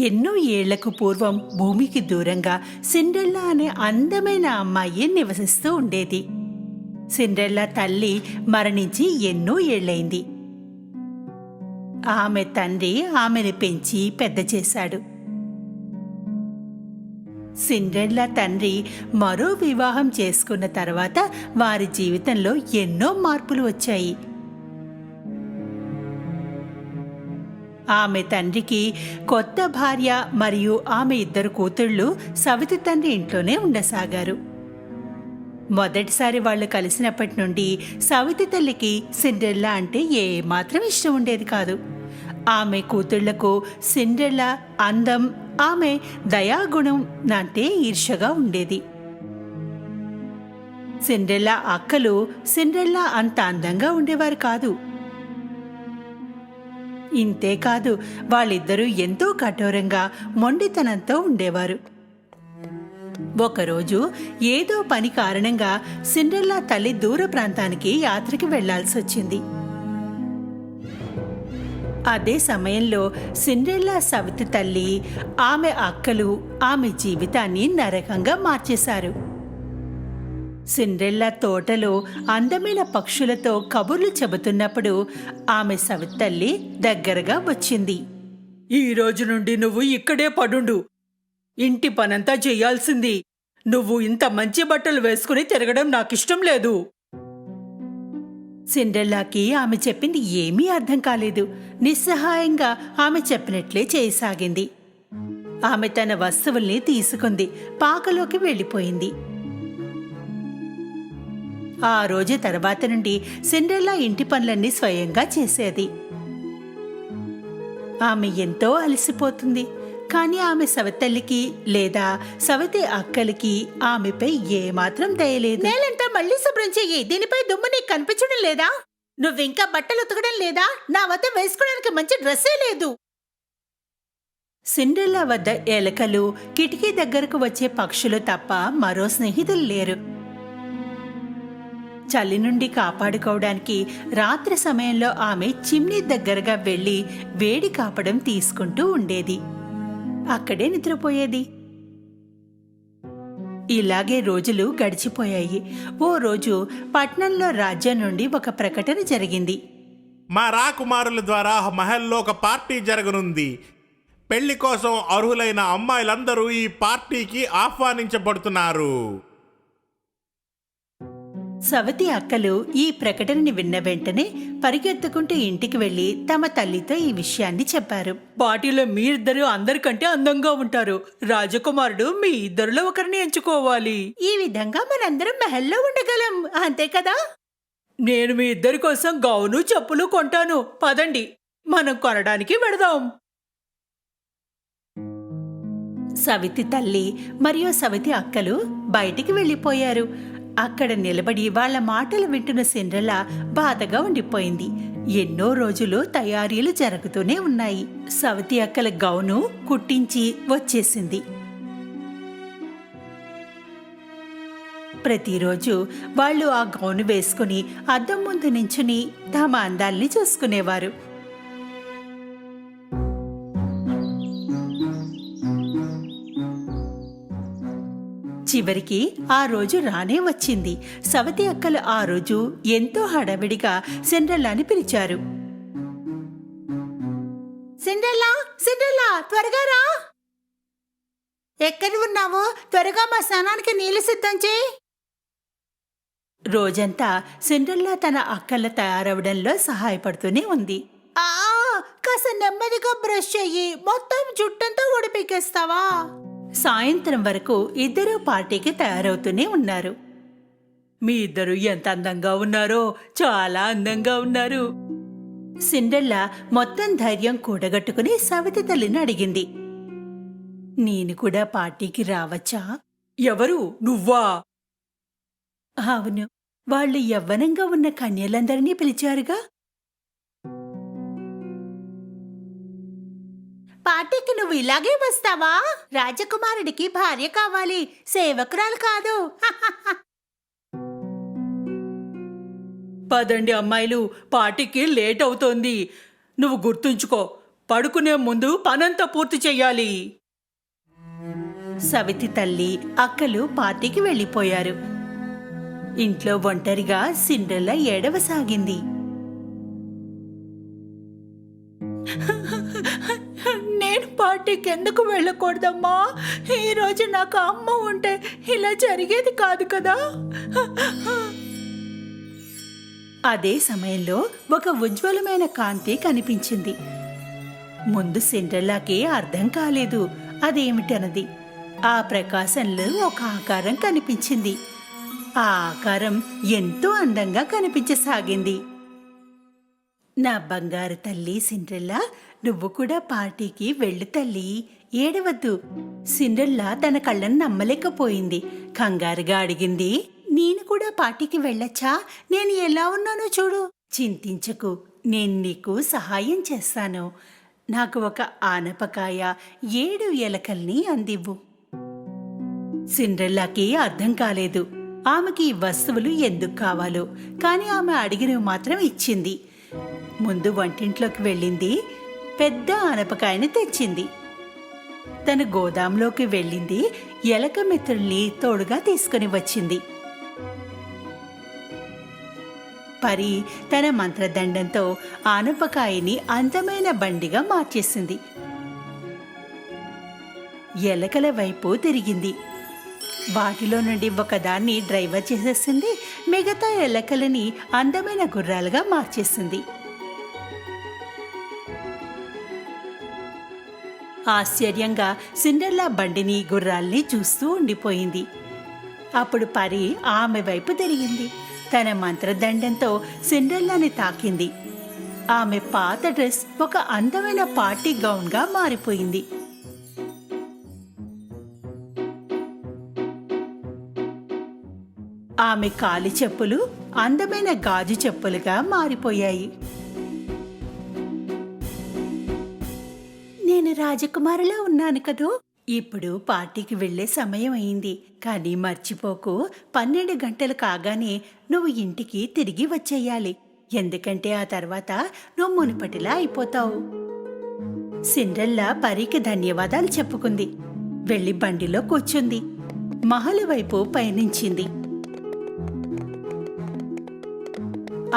ఎన్నో ఏళ్లకు పూర్వం భూమికి దూరంగా సిండ్రెల్లా అనే అందమైన అమ్మాయి నివసిస్తూ ఉండేది. సిండ్రెల్లా తల్లి మరణించి ఎన్నో ఏళ్లైంది. ఆమె తండ్రి ఆమెను పెంచి పెద్ద చేశాడు. సిండ్రెల్లా తండ్రి మరో వివాహం చేసుకున్న తర్వాత వారి జీవితంలో ఎన్నో మార్పులు వచ్చాయి. ఆమె తండ్రికి కొత్త భార్య మరియు ఆమె ఇద్దరు కూతుళ్ళు సవితి తండ్రి ఇంట్లోనే ఉండసాగారు. మొదటిసారి వాళ్ళు కలిసినప్పటి నుండి సవితి తల్లికి సిండ్రెల్లా అంటే ఏమాత్రం ఇష్టం ఉండేది కాదు. ఆమె కూతుళ్లకు సిండ్రెల్లా అందం, ఆమె దయాగుణం అంటే ఈర్ష్యగా ఉండేది. సిండ్రెల్లా అక్కలు సిండ్రెల్లా అంత అందంగా ఉండేవారు కాదు. ఇంతేకాదు, వాళ్ళిద్దరూ ఎంతో కఠోరంగా మొండితనంతో ఉండేవారు. ఒకరోజు ఏదో పని కారణంగా సిండ్రెల్లా తల్లి దూర ప్రాంతానికి యాత్రకి వెళ్లాల్సొచ్చింది. అదే సమయంలో సిండ్రెల్లా సవితి తల్లి, ఆమె అక్కలు ఆమె జీవితాన్ని నరకంగా మార్చేశారు. సిండ్రెల్లా తోటలో అందమైన పక్షులతో కబుర్లు చెబుతున్నప్పుడు ఆమె సవితి తల్లి దగ్గరగా వచ్చింది. "ఈ రోజు నుండి నువ్వు ఇక్కడే పడుండు. ఇంటి పనంతా చెయ్యాల్సింది. నువ్వు ఇంత మంచి బట్టలు వేసుకుని తిరగడం నాకిష్టం లేదు." సిండ్రెల్లాకి ఆమె చెప్పింది ఏమీ అర్థం కాలేదు. నిస్సహాయంగా ఆమె చెప్పినట్లే చేయసాగింది. ఆమె తన వస్తువుల్ని తీసుకుంది, పాకలోకి వెళ్ళిపోయింది. ఆ రోజు తర్వాత నుండి సిండ్రెల్లా ఇంటి పనులన్నీ స్వయంగా చేసేది. ఆమె ఎంతో అలసిపోతుంది. కానీ ఆమె సవతల్లికి లేదా సవతి అక్కలకి ఆమెపై ఏమాత్రం దయలేదు. "నేలంతా మళ్ళీ శుభ్రం చెయ్యి. దీనిపై దుమ్ము నీకు కనిపించడం లేదా? నువ్వింకా బట్టలు ఉతకడం లేదా? నా వద్ద వేసుకోవడానికి మంచి డ్రెస్సే లేదు." సిండ్రెల్లా వద్ద ఎలకలు, కిటికీ దగ్గరకు వచ్చే పక్షులు తప్ప మరో స్నేహితులు లేరు. చలి నుండి కాపాడుకోవడానికి రాత్రి సమయంలో ఆమె చిమ్నీ దగ్గరగా వెళ్లి వేడి కాపడం తీసుకుంటూ ఉండేది. అక్కడే నిద్రపోయేది. ఇలాగే రోజులు గడిచిపోయాయి. ఓ రోజు పట్నంలో రాజ్యం నుండి ఒక ప్రకటన జరిగింది. "మా రాకుమారుల ద్వారా మహల్లో ఒక పార్టీ జరగనుంది. పెళ్లి కోసం అర్హులైన అమ్మాయిలందరూ ఈ పార్టీకి ఆహ్వానించబడుతున్నారు." సవతి అక్కలు ఈ ప్రకటనని విన్న వెంటనే పరిగెత్తుకుంటూ ఇంటికి వెళ్లి తమ తల్లితో ఈ విషయాన్ని చెప్పారు. "పార్టీలో మీరిద్దరూ అందరికంటే అందంగా ఉంటారు. రాజకుమారుడు మీ ఇద్దరిలో ఒకరిని ఎంచుకోవాలి. ఈ విధంగా మనందరం మహల్లో ఉండగలం, అంతే కదా? నేను మీ ఇద్దరి కోసం గౌను, చెప్పులు కొంటాను. పదండి, మనం కొనడానికి వెడదాం." సవితి తల్లి మరియు సవితి అక్కలు బయటికి వెళ్లిపోయారు. అక్కడ నిలబడి వాళ్ల మాటలు వింటున్న సిండ్రెల్లా బాధగా ఉండిపోయింది. ఎన్నో రోజులు తయారీలు జరుగుతూనే ఉన్నాయి. సవతి అక్కల గౌను కుట్టించి వచ్చేసింది. ప్రతిరోజు వాళ్ళు ఆ గౌను వేసుకుని అద్దం ముందు నించుని తమ అందాల్ని చూసుకునేవారు. చివరికి ఆ రోజు రానే వచ్చింది. సవతి అక్కలు ఆ రోజు ఎంతో హడావిడిగా సిండ్రెల్లాని పిలిచారు. "సిండ్రెల్లా, సిండ్రెల్లా, త్వరగా రా. ఎక్కడ ఉన్నావు? త్వరగా మా స్నానానికి నీళ్లు సిద్ధం చేయి." రోజంతా సిండ్రెల్లా తన అక్కల తయారవడంలో సహాయపడుతూనే ఉంది. "కాస్త నెమ్మదిగా బ్రష్ చెయ్యి. మొత్తం జుట్టంతా ఉడిపికేస్తావా?" సాయంత్రం వరకు ఇద్దరూ పార్టీకి తయారవుతూనే ఉన్నారు. "మీ ఇద్దరు ఎంత అందంగా ఉన్నారో, చాలా అందంగా ఉన్నారు." సిండ్రెల్లా మొత్తం ధైర్యం కూడగట్టుకుని సవితి తల్లిని అడిగింది. "నేను కూడా పార్టీకి రావచ్చా?" "ఎవరు, నువ్వా?" "అవును, వాళ్ళు యవ్వనంగా ఉన్న కన్యలందరినీ పిలిచారుగా." "పార్టీకి నువ్వు ఇలాగే వస్తావా? రాజకుమారుడికి భార్య కావాలి, సేవకురాలు కాదు." "పదండి అమ్మాయిలు, పార్టీకి లేట్ అవుతోంది. నువ్వు గుర్తుంచుకో, పడుకునే ముందు పనంతా పూర్తి చెయ్యాలి. సవితి తల్లి అక్కలు పార్టీకి వెళ్ళిపోయారు. ఇంట్లో ఒంటరిగా సిండ్రెల్లా ఏడవసాగింది. నేను పార్టీకి ఎందుకు వెళ్ళకూడదమ్మా? ఈరోజు నాకు అమ్మ ఉంటే ఇలా జరిగేది కాదు కదా. అదే సమయంలో ఒక ఉజ్వలమైన కాంతి కనిపించింది. ముందు సిండ్రెల్లాకి అర్థం కాలేదు అదేమిటన్నది. ఆ ప్రకాశంలో ఒక ఆకారం కనిపించింది. ఆ ఆకారం ఎంతో అందంగా కనిపించసాగింది. నా బంగారు తల్లి సిండ్రెల్లా, నువ్వు కూడా పార్టీకి వెళ్ళు తల్లి, ఏడవద్దు. సిండ్రెల్లా తన కళ్ళను నమ్మలేకపోయింది. కంగారుగా అడిగింది, నేను కూడా పార్టీకి వెళ్ళొచ్చా? నేను ఎలా ఉన్నానో చూడు. చింతించకు, నేను నీకు సహాయం చేస్తాను. నాకు ఒక ఆనపకాయ 7 ఎలకల్ని అందివ్వు. సిండ్రెల్లాకి అర్థం కాలేదు ఆమెకి ఈ వస్తువులు ఎందుకు కావాలో, కానీ ఆమె అడిగినవి మాత్రం ఇచ్చింది. ముందు వంటింట్లోకి వెళ్ళింది. పెద్ద ఆనపకాయని తెచ్చింది. తను గోదాంలోకి వెళ్ళింది. ఎలక మిత్రుల్ని తోడుగా తీసుకుని వచ్చింది. పరి తన మంత్రదండంతో ఆనపకాయని అందమైన బండిగా మార్చేసింది. ఎలకల వైపు తిరిగింది. వాటిలో నుండి ఒకదాన్ని డ్రైవర్ చేసేసింది. మిగతా ఎలకలని అందమైన గుర్రాలుగా మార్చేసింది. ఆశ్చర్యంగా సిండ్రెల్లా బండిని గుర్రాల్ని చూస్తూ ఉండిపోయింది. అప్పుడు పరి ఆమె వైపు తిరిగింది. తన మంత్రదండంతో సిండ్రెల్లాని తాకింది. ఆమె పాత డ్రెస్ ఒక అందమైన పార్టీ గౌన్గా మారిపోయింది. ఆమె కాలి చెప్పులు అందమైన గాజు చెప్పులుగా మారిపోయాయి. నేను రాజకుమారిలా ఉన్నాను కదూ. ఇప్పుడు పార్టీకి వెళ్లే సమయం అయింది. కానీ మర్చిపోకు, 12 గంటలు కాగానే నువ్వు ఇంటికి తిరిగి వచ్చేయాలి. ఎందుకంటే ఆ తర్వాత నువ్వు మునుపటిలా అయిపోతావు. సిండ్రెల్లా పరికి ధన్యవాదాలు చెప్పుకుంది. వెళ్లి బండిలో కూర్చుంది. మహల్ వైపు పయనించింది.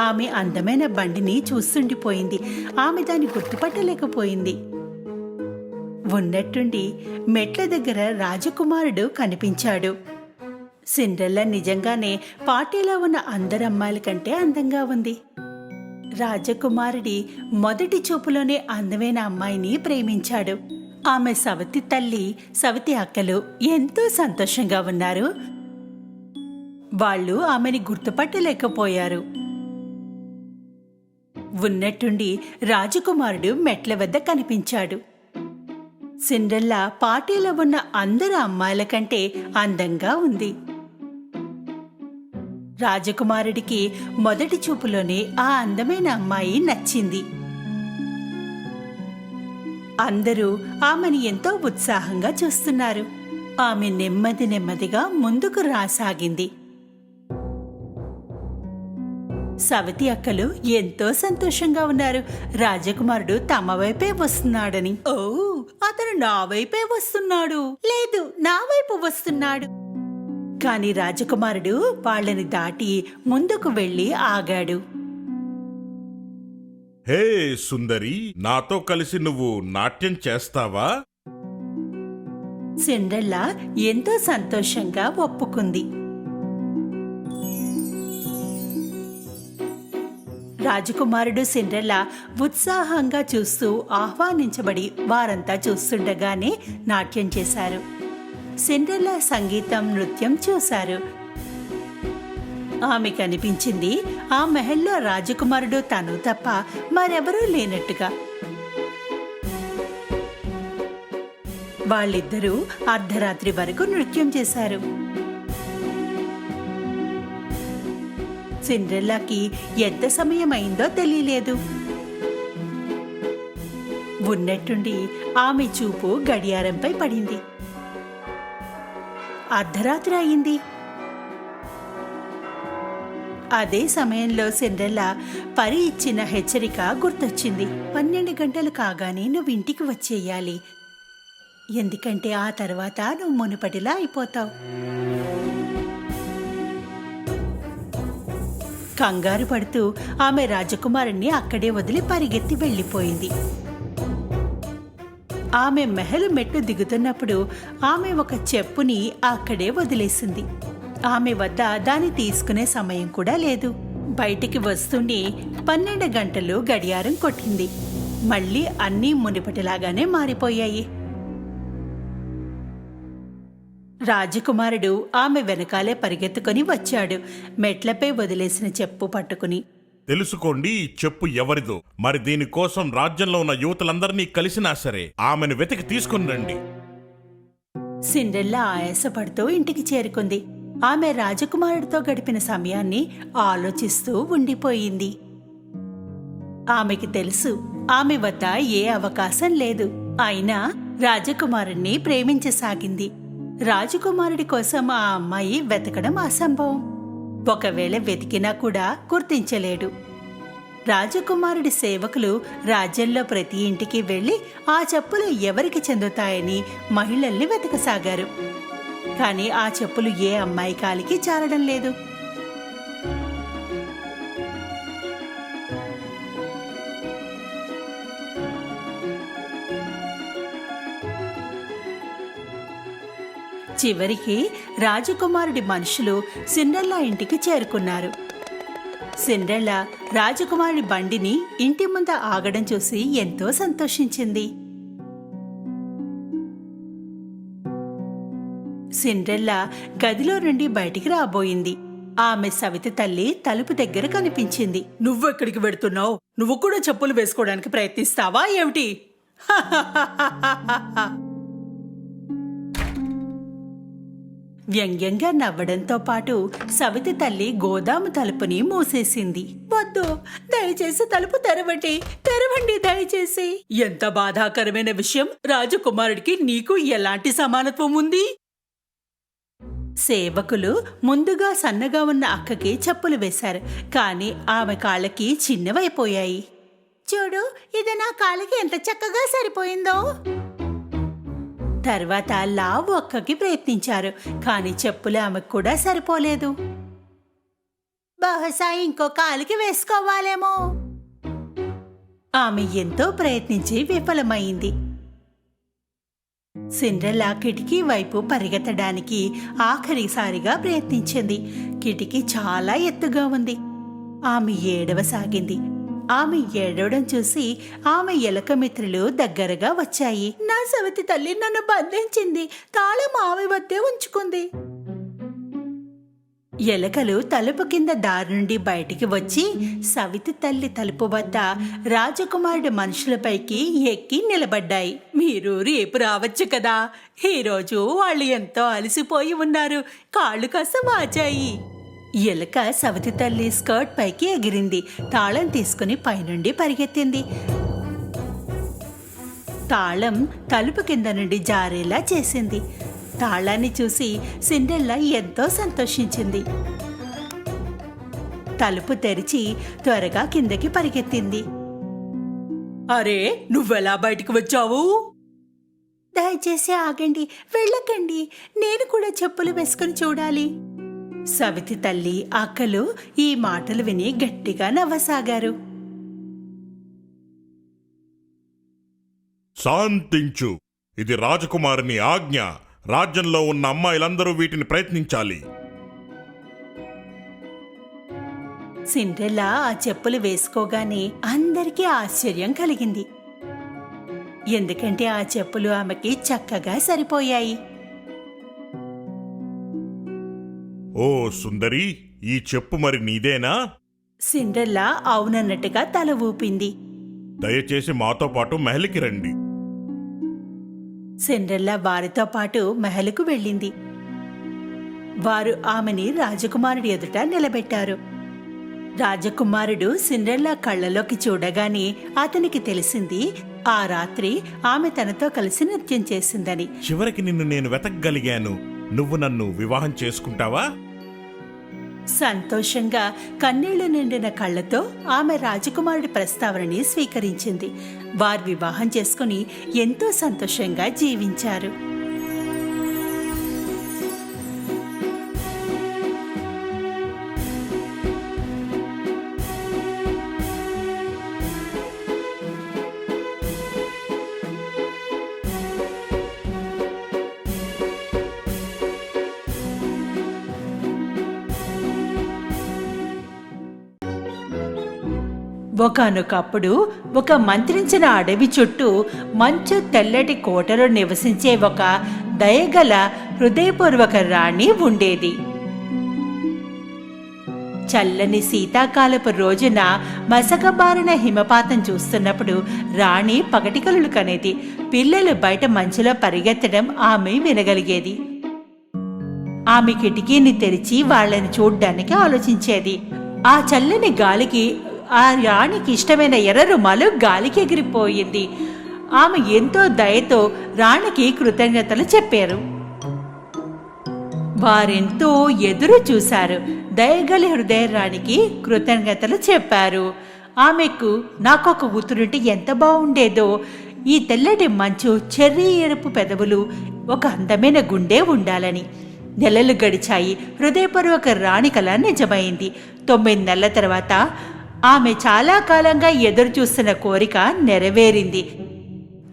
ఆమె అందమైన బండిని చూస్తుండిపోయింది. ఆమె దాన్ని గుర్తుపట్టలేకపోయింది. ఉన్నట్టుండి మెట్ల దగ్గర రాజకుమారుడు కనిపించాడు. సిండ్రెల్లా నిజంగానే పార్టీలో ఉన్న అందరి అమ్మాయిల కంటే అందంగా ఉంది. రాజకుమారుడి మొదటి చూపులోనే అందమైన అమ్మాయిని ప్రేమించాడు. ఆమె సవతి తల్లి, సవతి అక్కలు ఎంతో సంతోషంగా ఉన్నారు. వాళ్ళు ఆమెని గుర్తుపట్టలేకపోయారు. ఉన్నట్టుండి రాజకుమారుడు మెట్ల వద్ద కనిపించాడు. సిండ్రెల్లా పార్టీలో ఉన్న అందరు అమ్మాయిల కంటే అందంగా ఉంది. రాజకుమారుడికి మొదటి చూపులోనే ఆ అందమైన అమ్మాయి నచ్చింది. అందరూ ఆమెను ఎంతో ఉత్సాహంగా చూస్తున్నారు. ఆమె నెమ్మదిగా ముందుకు రాసాగింది. సవతి అక్కలు ఎంతో సంతోషంగా ఉన్నారు. రాజకుమారుడు తమ వైపే వస్తున్నాడని. ఓ, అతను నా వైపే వస్తున్నాడు, లేదు నా వైపు వస్తున్నాడు. కాని రాజకుమారుడు వాళ్ళని దాటి ముందుకు వెళ్లి ఆగాడు. హే సుందరి, నాతో కలిసి నువ్వు నాట్యం చేస్తావా? సిండ్రెల్లా ఎంతో సంతోషంగా ఒప్పుకుంది. రాజకుమారుడు సిండ్రెల్లా ఉత్సాహంగా చూస్తూ ఆహ్వానించబడి వారంతా చూస్తుండగానే నాట్యం చేశారు. సిండ్రెల్లా సంగీతం, నృత్యం చూశారు. ఆమె కనిపించింది ఆ మహల్లో రాజకుమారుడు తను తప్ప మరెవరూ లేనట్టుగా. వాళ్ళిద్దరూ అర్ధరాత్రి వరకు నృత్యం చేశారు. సిండ్రెల్లాకి ఎంత సమయం అయిందో తెలియలేదు. ఉన్నట్టుండి ఆమె చూపు గడియారంపై పడింది. అర్ధరాత్రి అయింది. అదే సమయంలో సిండ్రెల్లా పరి ఇచ్చిన హెచ్చరిక గుర్తొచ్చింది. 12 గంటలు కాగానే నువ్వు ఇంటికి వచ్చేయాలి, ఎందుకంటే ఆ తర్వాత నువ్వు మునుపటిలా అయిపోతావు. కంగారు పడుతూ ఆమె రాజకుమారుణ్ణి అక్కడే వదిలి పరిగెత్తి వెళ్ళిపోయింది. ఆమె మెహలు మెట్టు దిగుతున్నప్పుడు ఆమె ఒక చెప్పుని అక్కడే వదిలేసింది. ఆమె వద్ద దాన్ని తీసుకునే సమయం కూడా లేదు. బయటికి వస్తూనే 12 గంటలు గడియారం కొట్టింది. మళ్ళీ అన్నీ మునిపటిలాగానే మారిపోయాయి. రాజకుమారుడు ఆమె వెనకాలే పరిగెత్తుకుని వచ్చాడు, మెట్లపై వదిలేసిన చెప్పు పట్టుకుని. తెలుసుకోండి, ఈ చెప్పు ఎవరిదో. మరి దీనికోసం రాజ్యంలో ఉన్న యువతులందరినీ కలిసినా సరే ఆమెను వెతికి తీసుకుని రండి. సిండ్రెల్లా ఆయాసపడుతూ ఇంటికి చేరుకుంది. ఆమె రాజకుమారుడితో గడిపిన సమయాన్ని ఆలోచిస్తూ ఉండిపోయింది. ఆమెకి తెలుసు ఆమె వద్ద ఏ అవకాశం లేదు. అయినా రాజకుమారుణ్ణి ప్రేమించసాగింది. రాజకుమారుడి కోసం ఆ అమ్మాయి వెతకడం అసంభవం. ఒకవేళ వెతికినా కూడా గుర్తించలేడు. రాజకుమారుడి సేవకులు రాజ్యంలో ప్రతి ఇంటికి వెళ్లి ఆ చెప్పులు ఎవరికి చెందుతాయని మహిళల్ని వెతకసాగారు. కానీ ఆ చెప్పులు ఏ అమ్మాయి కాలికి జారడం లేదు. చివరికి రాజకుమారుడి మనుషులు సిండ్రెల్లా ఇంటికి చేరుకున్నారు. సిండ్రెల్లా రాజకుమారుడి బండిని ఇంటి ముందు ఆగడం చూసి ఎంతో సంతోషించింది. సిండ్రెల్లా గదిలో నుండి బయటికి రాబోయింది. ఆమె సవితి తల్లి తలుపు దగ్గర కనిపించింది. నువ్వెక్కడికి వెడుతున్నావు? నువ్వు కూడా చెప్పులు వేసుకోవడానికి ప్రయత్నిస్తావా ఏమిటి? వ్యంగ్యంగా నవ్వడంతో పాటు సవితి తల్లి గోదాము తలుపుని మూసేసింది. వద్దు, దయచేసి తలుపు తెరవండి, తెరవండి దయచేసి. ఎంత బాధాకరమైన విషయం! రాజకుమారుడికి నీకు ఎలాంటి సమానత్వం ఉంది? సేవకులు ముందుగా సన్నగా ఉన్న అక్కకి చెప్పులు వేశారు, కానీ ఆమె కాళ్ళకి చిన్నవైపోయాయి. చూడు, ఇది నా కాళ్ళకి ఎంత చక్కగా సరిపోయిందో. తర్వాత లావు అక్కకి ప్రయత్నించారు, కానీ చెప్పులు ఆమెకు కూడా సరిపోలేదు. బహుశా ఇంకో కాలికి వేసుకోవాలేమో. ఆమె ఎంతో ప్రయత్నించి విఫలమైంది. సిండ్రెల్లా కిటికీ వైపు పరిగెత్తడానికి ఆఖరిసారిగా ప్రయత్నించింది. కిటికీ చాలా ఎత్తుగా ఉంది. ఆమె ఏడవసాగింది. ఆమె ఏడవడం చూసి ఆమె ఎలక మిత్రులు దగ్గరగా వచ్చాయి. నా సవితి తల్లి నన్ను బంధించింది, తాళం ఆమె వద్దే ఉంచుకుంది. ఎలకలు తలుపు కింద దారి నుండి బయటికి వచ్చి సవితి తల్లి తలుపు వద్ద రాజకుమారుడి మనుషులపైకి ఎక్కి నిలబడ్డాయి. మీరు రేపు రావచ్చు కదా, ఈరోజు వాళ్ళు ఎంతో అలసిపోయి ఉన్నారు, కాళ్ళు కాస్త వాచాయి. ఎలక సవితి తల్లి స్కర్ట్ పైకి ఎగిరింది, తాళం తీసుకుని పైనుండి పరిగెత్తింది. తాళం తలుపు కింద నుండి జారేలా చేసింది. తాళాన్ని చూసి సిండ్రెల్లా ఎంతో సంతోషించింది. తలుపు తెరిచి త్వరగా కిందకి పరిగెత్తింది. అరే, నువ్వెలా బయటికి వచ్చావు? దయచేసి ఆగండి, వెళ్ళకండి, నేను కూడా చెప్పులు వేసుకుని చూడాలి. సవితి తల్లి అక్కలు ఈ మాటలు విని గట్టిగా నవ్వసాగారు. శాంతించు, ఇది రాజకుమారుని ఆజ్ఞ. రాజ్యంలో ఉన్న అమ్మాయిలందరూ వీటిని ప్రయత్నించాలి. సిండ్రెల్లా ఆ చెప్పులు వేసుకోగానే అందరికీ ఆశ్చర్యం కలిగింది, ఎందుకంటే ఆ చెప్పులు ఆమెకి చక్కగా సరిపోయాయి. ఓ సుందరి, ఈ చెప్పు మరి నీదేనా? సిండ్రెల్లా అవునన్నట్టుగా తల ఊపింది. దయచేసి మాతో పాటు మహల్కి రండి. సిండ్రెల్లా వారితో పాటు మహలుకు వెళ్ళింది. వారు ఆమెని రాజకుమారుడి ఎదుట నిలబెట్టారు. రాజకుమారుడు సిండ్రెల్లా కళ్ళలోకి చూడగానే అతనికి తెలిసింది ఆ రాత్రి ఆమె తనతో కలిసి నృత్యం చేసిందని. చివరికి నిన్ను నేను వెతకగలిగాను. నువ్వు నన్ను వివాహం చేసుకుంటావా? సంతోషంగా కన్నీళ్లు నిండిన కళ్ళతో ఆమె రాజకుమారుడి ప్రస్తావనని స్వీకరించింది. వారు వివాహం చేసుకుని ఎంతో సంతోషంగా జీవించారు. ఒకానొకప్పుడు ఒక మంత్రించిన అడవి చుట్టూ మంచు తెల్లటి కోటలో నివసించే ఒక దయగల హృదయపూర్వక రాణి ఉండేది. చల్లని శీతాకాలపు రోజున మసకబారిన హిమపాతం చూస్తున్నప్పుడు రాణి పగటి కలలు కనేది. పిల్లలు బయట మంచులో పరిగెత్తడం ఆమె వినగలిగేది. ఆమె కిటికీని తెరిచి వాళ్ళని చూడ్డానికి ఆలోచించేది. ఆ చల్లని గాలికి ఆ రాణికి ఇష్టమైన ఎర్ర రుమాలు గాలికి ఎగిరిపోయింది. ఆమె ఎంతో దయతో రాణికి కృతజ్ఞతలు చెప్పారు. వారెంతో ఎదురు చూశారు. దయగల హృదయ రాణికి కృతజ్ఞతలు చెప్పారు. ఆమెకు నాకొక కూతురుంటే ఎంత బాగుండేదో, ఈ తెల్లటి మంచు, చెర్రీ ఎరుపు పెదవులు, ఒక అందమైన గుండె ఉండాలని. నెలలు గడిచాయి. హృదయపూర్వక రాణి కల నిజమైంది. 9 నెలల తర్వాత ఆమె చాలా కాలంగా ఎదురు చూస్తున్న కోరిక నెరవేరింది.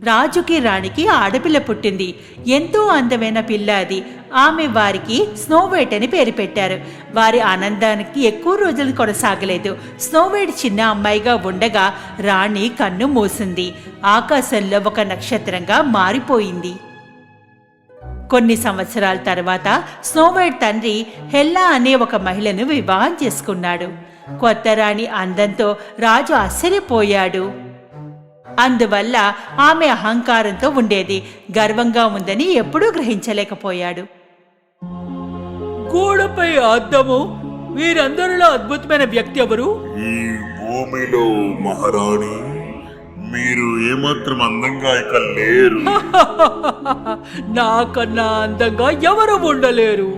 రాజుకి రాణికి ఆడపిల్ల పుట్టింది. ఎంతో అందమైన పిల్ల అది. ఆమె వారికి స్నోవైట్ అని పేరు పెట్టారు. వారి ఆనందానికి ఎక్కువ రోజులు కొనసాగలేదు. స్నోవైట్ చిన్న అమ్మాయిగా ఉండగా రాణి కన్ను మూసింది. ఆకాశంలో ఒక నక్షత్రంగా మారిపోయింది. కొన్ని సంవత్సరాల తర్వాత స్నోవైట్ తండ్రి హెల్లా అనే ఒక మహిళను వివాహం చేసుకున్నాడు. కొత్త రాణి అందంతో రాజు ఆశ్చర్యపోయాడు. అందువల్ల ఆమె అహంకారంతో ఉండేది. గర్వంగా ఉందని ఎప్పుడూ గ్రహించలేకపోయాడు. గోడపై అద్దము, వీరందరిలో అద్భుతమైన వ్యక్తి ఎవరు? ఈ భూమిలో మహారాణి, మీరు ఏమాత్రం అందంగా ఇక లేరు. నాకన్నా అందంగా ఎవరు ఉండలేరు.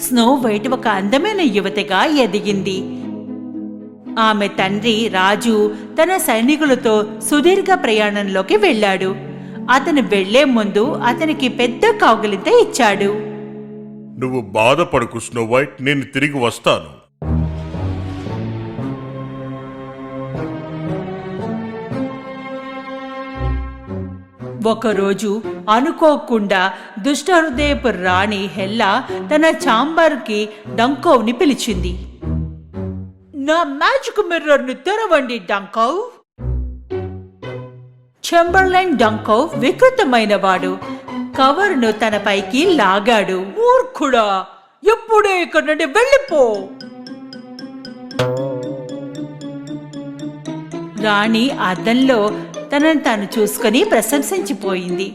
స్నోవైట్ ఒక అందమైన యువతిగా ఎదిగింది. ఆమె తండ్రి రాజు తన సైనికులతో సుదీర్ఘ ప్రయాణంలోకి వెళ్ళాడు. అతను వెళ్లే ముందు అతనికి పెద్ద కౌగిలింత ఇచ్చాడు. నువ్వు బాధపడకు స్నోవైట్, నేను తిరిగి వస్తాను. ఒకరోజు అనుకోకుండా దుష్టహృదయపు రాణి హెల్లా తన ఛాంబర్కి డంకోవ్ని పిలిచింది. నా మ్యాజిక్ మిర్రర్ని తెరవండి డంకోవ్. చెంబర్లైన్ డంకోవ్ వికృతమైనవాడు. కవర్ను తన పైకి లాగాడు. మూర్ఖుడా, ఎప్పుడే ఇక్కడ నుండి వెళ్ళిపో. రాణి అద్దంలో తనను తాను చూసుకుని ప్రశంసించిపోయింది.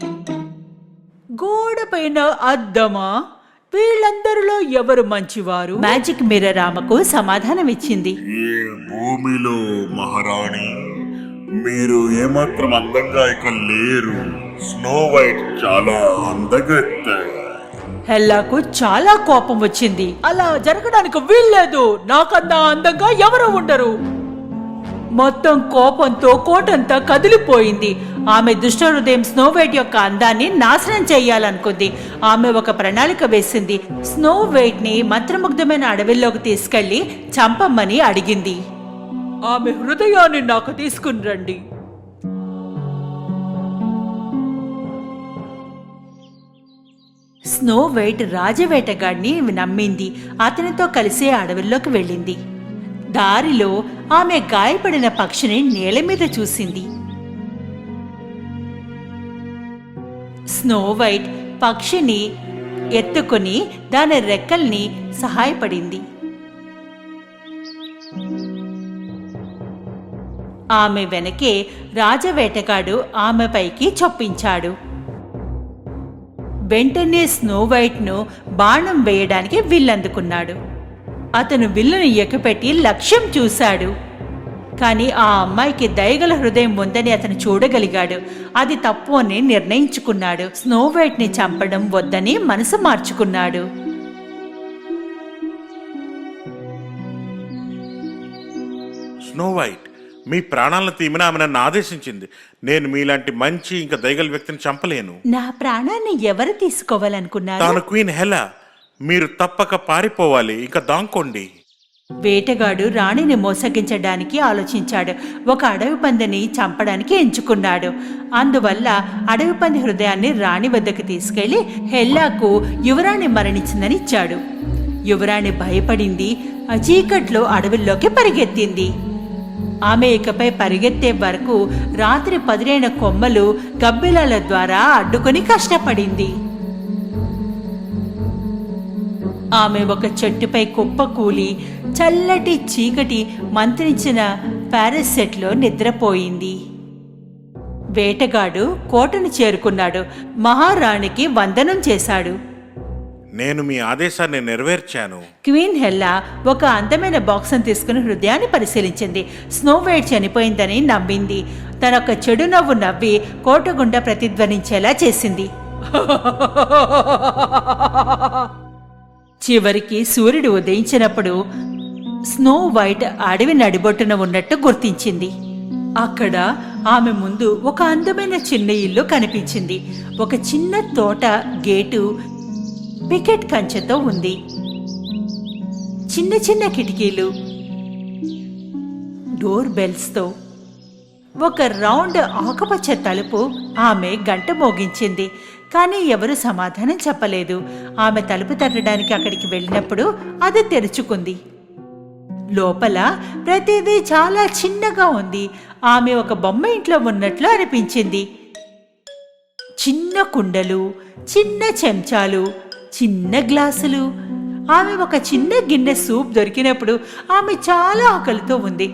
గోడపైన అద్దమా? వీళ్ళందరిలో ఎవరు మంచివారు? మ్యాజిక్ మిర్రర్ ఆమెకు సమాధానమిచ్చింది. ఈ భూమిలో మహారాణి, మీరు ఏమాత్రం అందంగా ఇక లేరు. స్నోవైట్ చాలా అందగత్తె. హెల్లాకు చాలా కోపం వచ్చింది. అలా జరగడానికి వీల్లేదు. నాకన్నా అందంగా ఎవరు ఉండరు. మొత్తం కోపంతో కోటంతా కదిలిపోయింది. ఆమె దుష్టహృదయం స్నోవైట్ యొక్క అందాన్ని నాశనం చేయాలనుకుంది. ఆమె ఒక ప్రణాళిక వేసింది. స్నోవైట్ ని మంత్రముగ్ధమైన అడవిలోకి తీసుకెళ్లి చంపమ్మని అడిగింది. ఆమె హృదయాన్ని నాకు తీసుకుని రండి. స్నోవైట్ రాజవేటగాడిని నమ్మింది. అతనితో కలిసి అడవిలోకి వెళ్ళింది. దారిలో ఆమె గాయపడిన పక్షిని నేల మీద చూసింది. స్నోవైట్ పక్షిని ఎత్తుకుని దాని రెక్కల్ని సహాయపడింది. ఆమె వెనకే రాజవేటగాడు ఆమెపైకి చొప్పించాడు. వెంటనే స్నోవైట్ను బాణం వేయడానికి విల్లందుకున్నాడు. అతను విల్లును ఎక్కుపెట్టి లక్ష్యం చూశాడు. కాని ఆ అమ్మాయికి దయగల హృదయం ఉందని అతను చూడగలిగాడు. అది తప్పు అని నిర్ణయించుకున్నాడు. స్నోవైట్ ని చంపడం వద్దని మనసు మార్చుకున్నాడు. స్నో వైట్, మీ ప్రాణాలను తీయమని ఆమె నన్ను ఆదేశించింది. నేను మీలాంటి మంచి ఇంకా దయగల వ్యక్తిని చంపలేను. నా ప్రాణాన్ని ఎవరు తీసుకోవాలనుకున్నారు? తాను క్వీన్ హెలా. మీరు తప్పక పారిపోవాలి, ఇంకా దాంకోండి. వేటగాడు రాణిని మోసగించడానికి ఆలోచించాడు. ఒక అడవి పందిని చంపడానికి ఎంచుకున్నాడు. అందువల్ల అడవి పంది హృదయాన్ని రాణి వద్దకు తీసుకెళ్లి హెల్లాకు యువరాణి మరణించిందని ఇచ్చాడు. యువరాణి భయపడింది. ఆ చీకట్లో అడవుల్లోకి పరిగెత్తింది. ఆమె ఇకపై పరిగెత్తే వరకు రాత్రి పదునైన కొమ్మలు గబ్బిలాల ద్వారా అడ్డుకొని కష్టపడింది. ఆమె ఒక చెట్టుపై కుప్పకూలి చల్లటి చీకటి మంత్రించిన పారాసెట్లో నిద్రపోయింది. వేటగాడు కోటను చేరుకున్నాడు. మహారాణికి వందనం చేశాడు. నేను మీ ఆదేశాన్ని నెరవేర్చాను. క్వీన్ హెల్లా ఒక అందమైన బాక్స్ను తీసుకుని హృదయాన్ని పరిశీలించింది. స్నో వైట్ చనిపోయిందని నమ్మింది. తనొక చెడు నవ్వు నవ్వి కోట గుండా ప్రతిధ్వనించేలా చేసింది. చివరికి సూర్యుడు ఉదయించినప్పుడు స్నో వైట్ అడవి నడిబొట్టున ఉన్నట్టు గుర్తించింది. అక్కడ ఆమె ముందు ఒక అందమైన చిన్న ఇల్లు కనిపించింది. ఒక చిన్న తోట గేటు పికెట్ కంచెతో ఉంది. చిన్న చిన్న కిటికీలు, డోర్ బెల్స్తో ఒక రౌండ్ ఆకుపచ్చ తలుపు. ఆమె గంట మోగించింది, కానీ ఎవరు సమాధానం చెప్పలేదు. ఆమె తలుపు తట్టడానికి అక్కడికి వెళ్ళినప్పుడు అది తెరుచుకుంది. లోపల ప్రతిదీ చాలా చిన్నగా ఉంది. ఆమె ఒక బొమ్మ ఇంట్లో ఉన్నట్లు అనిపించింది. చిన్న కుండలు, చిన్న చెంచాలు, చిన్న గ్లాసులు. ఆమె ఒక చిన్న గిన్నె సూప్ దొరికినప్పుడు ఆమె చాలా ఆకలితో ఉంది.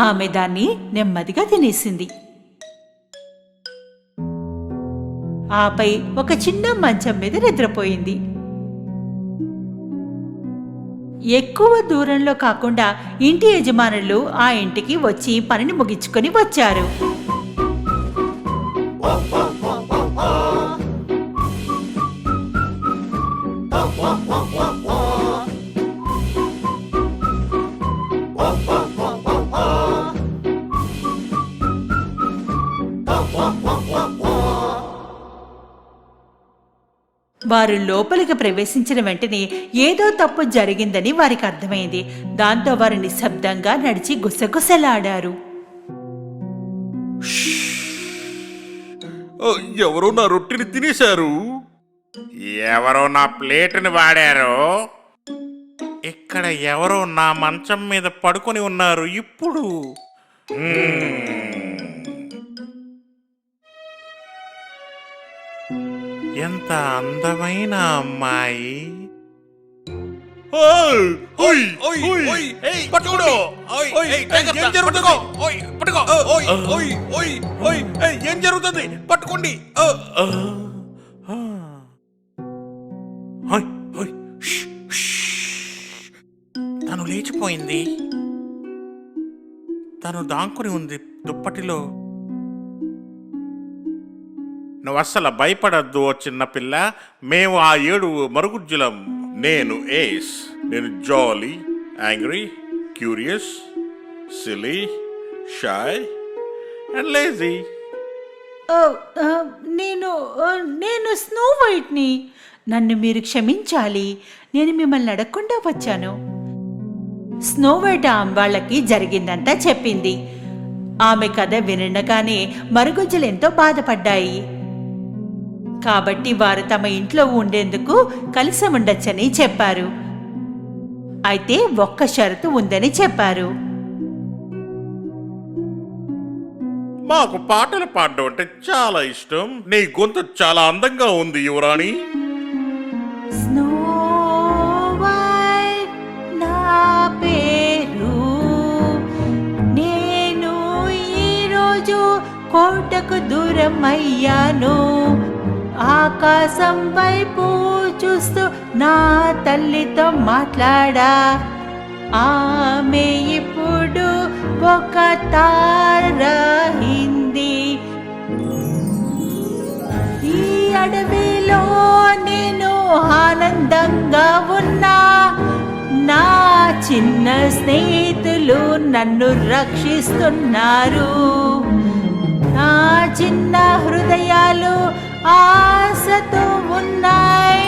ఆమె దాన్ని నెమ్మదిగా తినేసింది. ఆపై ఒక చిన్న మంచం మీద నిద్రపోయింది. ఎక్కువ దూరంలో కాకుండా ఇంటి యజమానులు ఆ ఇంటికి వచ్చి పనిని ముగించుకొని వచ్చారు. వారు లోపలికి ప్రవేశించిన వెంటనే ఏదో తప్పు జరిగిందని వారికి అర్థమైంది. దాంతో వారు నిశ్శబ్దంగా నడిచి గుసగుసలాడారు. ఎవరో నా రొట్టెని తినేశారు. ఎవరో నా ప్లేటుని వాడారు. ఇక్కడ ఎవరో నా మంచం మీద పడుకొని ఉన్నారు. ఇప్పుడు ఎంత అందమైన అమ్మాయి. ఏం జరుగుతుంది? పట్టుకోండి. తను లేచిపోయింది. తను దాంకుని ఉంది దుప్పటిలో. నువ్వు అస్సలు భయపడద్దు ఓ చిన్నపిల్ల. మేము ఆ 7 మరుగుజ్జులం. నేను ఏస్. నేను jolly, angry, curious, silly, shy and lazy. నేను స్నో వైట్ని. నన్ను మీరు క్షమించాలి. నేను మిమ్మల్ని అడగకుండా వచ్చాను. స్నో వైట్ వాళ్ళకి జరిగిందంతా చెప్పింది. ఆమె కథ వినగానే మరుగుజ్జులు ఎంతో బాధపడ్డాయి. కాబట్టి వారు తమ ఇంట్లో ఉండేందుకు కలిసి ఉండొచ్చని చెప్పారు. అయితే ఒక్క షరతు ఉందని చెప్పారు. మాకు పాటలు పాడడం అంటే చాలా ఇష్టం. నీ గొంతు చాలా అందంగా ఉంది యువరాణి. స్నో వైట్ నా పేరు. నేను ఈరోజు కోటకు దూరం అయ్యాను. ఆకాశం వైపు చూస్తూ నా తల్లితో మాట్లాడా. ఆమె ఇప్పుడు ఒక తారహింది. ఈ అడవిలో నేను ఆనందంగా ఉన్నా. నా చిన్న స్నేహితులు మరుగుజ్జులు నన్ను రక్షిస్తున్నారు. నా చిన్న హృదయాలు ఆశతో ఉన్నాయి.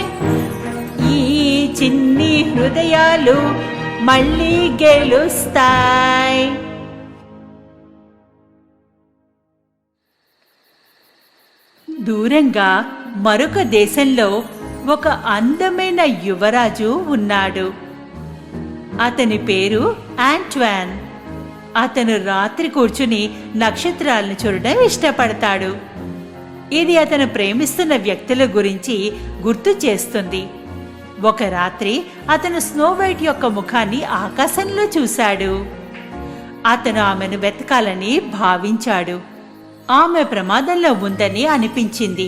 ఈ చిన్ని హృదయాలు మళ్ళీ గెలుస్తాయి. దూరంగా మరొక దేశంలో ఒక అందమైన యువరాజు ఉన్నాడు. అతని పేరు ఆంట్వాన్. అతను రాత్రి కూర్చుని నక్షత్రాలను చూడడం ఇష్టపడతాడు. ఇది అతను ప్రేమిస్తున్న వ్యక్తుల గురించి గుర్తు చేస్తుంది. ఒక రాత్రి అతను స్నో వైట్ యొక్క ముఖాన్ని ఆకాశంలో చూశాడు. అతను ఆమెను వెతకాలని భావించాడు. ఆమె ప్రమాదంలో ఉందని అనిపించింది.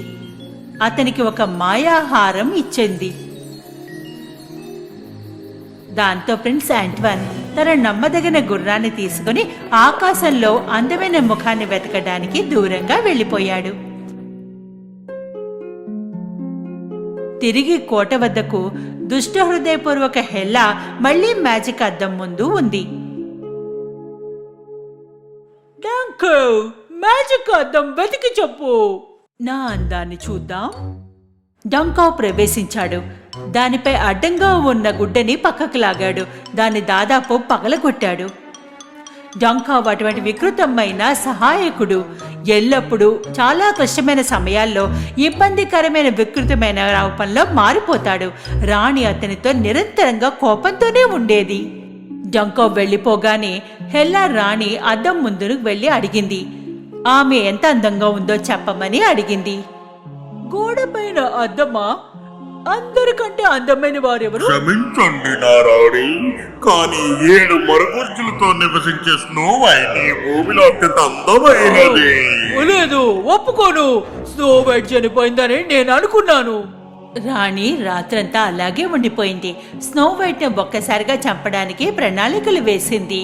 అతనికి ఒక మాయాహారం ఇచ్చింది. దాంతో ప్రిన్స్ ఆంట్వాన్ తన నమ్మదగిన గుర్రాన్ని తీసుకుని ఆకాశంలో అందమైన ముఖాన్ని వెతకడానికి దూరంగా వెళ్ళిపోయాడు. తిరిగి కోట వద్దకు దుష్ట హృదయపూర్వక హెల్లా మళ్లీ మ్యాజిక్ అద్దం ముందు ఉంది. మ్యాజిక్ అద్దం వెతికి చెప్పు, నా అందాన్ని చూద్దాం. డంకా ప్రవేశించాడు. దానిపై అడ్డంగా ఉన్న గుడ్డని పక్కకు లాగాడు. దాన్ని దాదాపు పగలగొట్టాడు. డంకా అటువంటి వికృతమైన సహాయకుడు. ఎల్లప్పుడూ చాలా కష్టమైన సమయాల్లో ఇబ్బందికరమైన వికృతమైన రూపంలో మారిపోతాడు. రాణి అతనితో నిరంతరంగా కోపంతోనే ఉండేది. డంకా వెళ్లిపోగానే హెల్లా రాణి అద్దం ముందుకు వెళ్లి అడిగింది. ఆమె ఎంత అందంగా ఉందో చెప్పమని అడిగింది. గోడపైన అద్దమా? అందరికంటే అందమైన వారెవరు? క్షమించండి నా రాణి, కానీ 7 మరుగుజ్జులతో నివసించే స్నో వైట్ ఈ భూమిలో అత్యంత అందమైనది. లేదు, ఒప్పుకోను. స్నో వైట్ చనిపోయిందని నేను అనుకున్నాను. రాణి రాత్రంతా అలాగే ఉండిపోయింది. స్నో వైట్ ను ఒక్కసారిగా చంపడానికి ప్రణాళికలు వేసింది.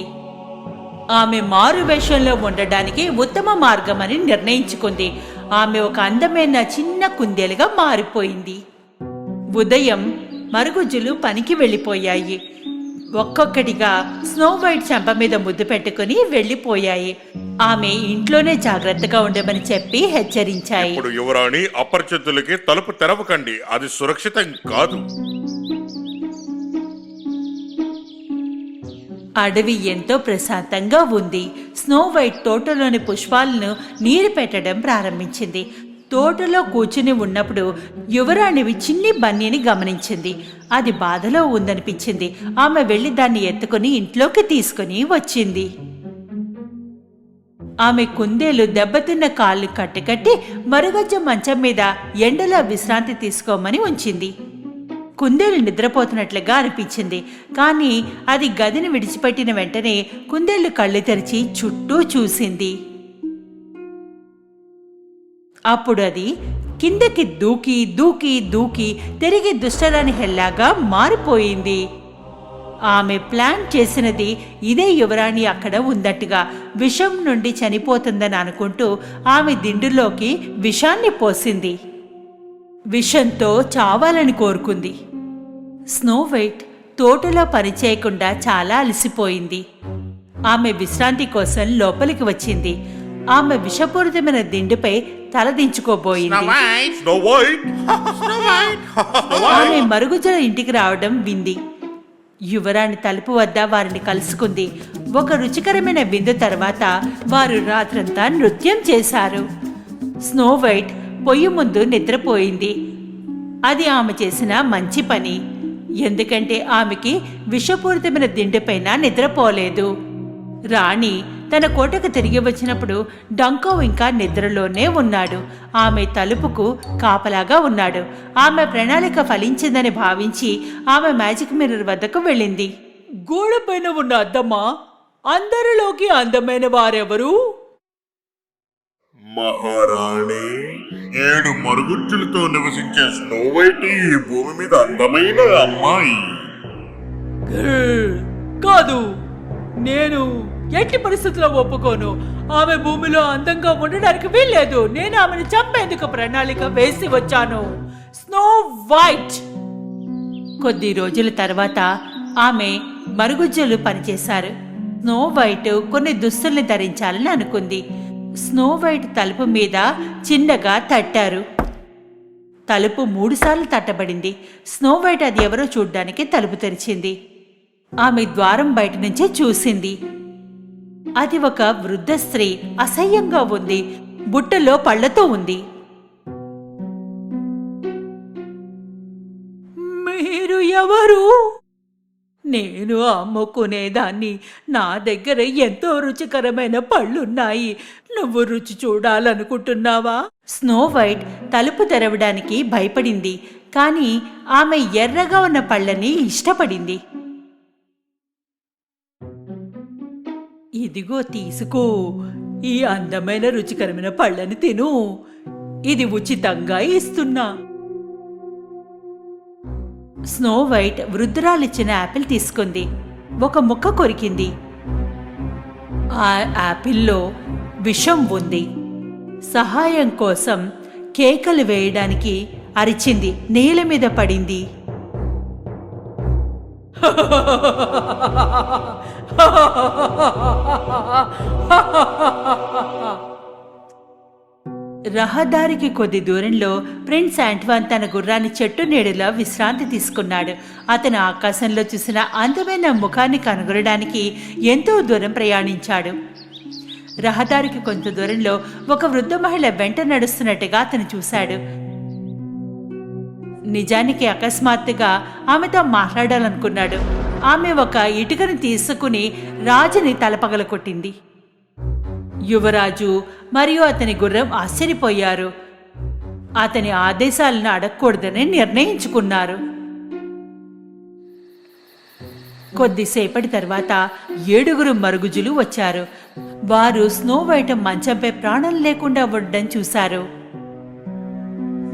ఆమె మారు వేషంలో ఉండడానికి ఉత్తమ మార్గమని నిర్ణయించుకుంది. ఆమె ఒక అందమైన చిన్న కుందేలుగా మారిపోయింది. ఉదయం మరుగుజ్జులు పనికి వెళ్ళిపోయాయి. ఒక్కొక్కటిగా స్నో వైట్ చెంప మీద ముద్దు పెట్టుకుని వెళ్ళిపోయాయి. ఆమె ఇంట్లోనే జాగ్రత్తగా ఉండమని చెప్పి హెచ్చరించాయి. ఇప్పుడు యువరాణి, అపరిచితులకి తలుపు తెరవకండి, అది సురక్షితం కాదు. అడవి ఎంతో ప్రశాంతంగా ఉంది. స్నో వైట్ తోటలోని పుష్పాలను నీరు పెట్టడం ప్రారంభించింది. తోటలో కూర్చుని ఉన్నప్పుడు యువరాణివి చిన్ని బన్నీని గమనించింది. అది బాధలో ఉందనిపించింది. ఆమె వెళ్లి దాన్ని ఎత్తుకుని ఇంట్లోకి తీసుకుని వచ్చింది. ఆమె కుందేలు దెబ్బతిన్న కాళ్ళు కట్టుకట్టి మరుగుజ్జ మంచం మీద ఎండలో విశ్రాంతి తీసుకోమని ఉంచింది. కుందేలు నిద్రపోతున్నట్లుగా అనిపించింది. కానీ అది గదిని విడిచిపెట్టిన వెంటనే కుందేలు కళ్ళు తెరిచి చుట్టూ చూసింది. అప్పుడు అది కిందకి దూకి దూకి దూకి తిరిగి దుష్టరాని హెల్లాగా మారిపోయింది. ఆమె ప్లాన్ చేసినది ఇదే. యువరాణి అక్కడ ఉందట్టుగా విషం నుండి చనిపోతుందని అనుకుంటూ ఆమె దిండులోకి విషాన్ని పోసింది. విషంతో చావాలని కోరుకుంది. స్నో వైట్ తోటలో పనిచేయకుండా చాలా అలసిపోయింది. ఆమె విశ్రాంతి కోసం లోపలికి వచ్చింది. ఆమె విషపూరితమైన దిండుపై తలదించుకోబోయింది. ఆమె మరుగుజ్జుల ఇంటికి రావడం వింది. యువరాణి తలుపు వద్ద వారిని కలుసుకుంది. ఒక రుచికరమైన విందు తర్వాత వారు రాత్రంతా నృత్యం చేశారు. స్నో వైట్ పొయ్యి ముందు నిద్రపోయింది. అది ఆమె చేసిన మంచి పని. ఎందుకంటే ఆమెకి విషపూరితమైన దిండుపైన నిద్రపోలేదు. రాణి తన కోటకు తిరిగి వచ్చినప్పుడు డంకో ఇంకా నిద్రలోనే ఉన్నాడు. ఆమె తలుపుకు కాపలాగా ఉన్నాడు. ఆమె ప్రణాళిక ఫలించిందని భావించి ఆమె మ్యాజిక్ మిర్రర్ వద్దకు వెళ్ళింది. గోడపైన ఉన్న అద్దమా? అందరిలోకి అందమైన వారెవరు? మహారాణి, 7 మరుగుజ్జులతో నివసించే స్నో వైట్ ఈ భూమి మీద అందమైన అమ్మాయి. కాదు, నేను ఎట్టి పరిస్థితుల్లో ఒప్పుకోను. ఆమె భూమిలో అందంగా ఉండడానికి వీల్లేదు. నేను ఆమెను చంపేందుకు ప్రణాళిక వేసి వచ్చాను. Snow white. కొద్ది రోజుల తర్వాత ఆమె మరుగుజ్జులు పనిచేశారు. స్నో వైట్ కొన్ని దుస్తుల్ని ధరించాలని అనుకుంది. స్నో వైట్ తలుపు మీద చిన్నగా తట్టారు. తలుపు 3 సార్లు తట్టబడింది. స్నో వైట్ అది ఎవరో చూడ్డానికి తలుపు తెరిచింది. ఆమె ద్వారం బయట నుంచే చూసింది. అది ఒక వృద్ధ స్త్రీ. అసహ్యంగా ఉంది. బుట్టలో పళ్లతో ఉంది. మీరు ఎవరు? నేను అమ్ముకునేదాన్ని. నా దగ్గర ఎంతో రుచికరమైన పళ్ళున్నాయి. నువ్వు రుచి చూడాలనుకుంటున్నావా? స్నో వైట్ తలుపు తెరవడానికి భయపడింది. కానీ ఆమె ఎర్రగా ఉన్న పళ్ళని ఇష్టపడింది. ఇదిగో తీసుకో. ఈ అందమైన రుచికరమైన పళ్ళని తిను. ఇది ఉచితంగా ఇస్తున్నా. స్నో వైట్ వృద్ధురాలిచ్చిన యాపిల్ తీసుకుంది. ఒక ముక్క కొరికింది. ఆ యాపిల్లో విషం ఉంది. సహాయం కోసం కేకలు వేయడానికి అరిచింది. నేల మీద పడింది. రహదారికి కొద్ది దూరంలో ప్రిన్స్ యాంట్వాన్ తన గుర్రాన్ని చెట్టు నీడలో విశ్రాంతి తీసుకున్నాడు. అతను ఆకాశంలో చూసిన అందమైన ముఖాన్ని కనుగొనడానికి ఎంతో దూరం ప్రయాణించాడు. రహదారికి కొంత దూరంలో ఒక వృద్ధ మహిళ వెంట నడుస్తున్నట్టుగా అతను చూశాడు. నిజానికి అకస్మాత్తుగా ఆమెతో మాట్లాడాలనుకున్నాడు. ఆమె ఒక ఇటుకను తీసుకుని రాజుని తలపగల కొట్టింది. యువరాజు మరియు అతని గుర్రం ఆశ్చర్యపోయారు. అతని ఆదేశాలను అడగకూడదని నిర్ణయించుకున్నారు. కొద్దిసేపటి తర్వాత 7 మరుగుజులు వచ్చారు. వారు స్నో వైట్ మంచంపై ప్రాణం లేకుండా ఉండడం చూశారు.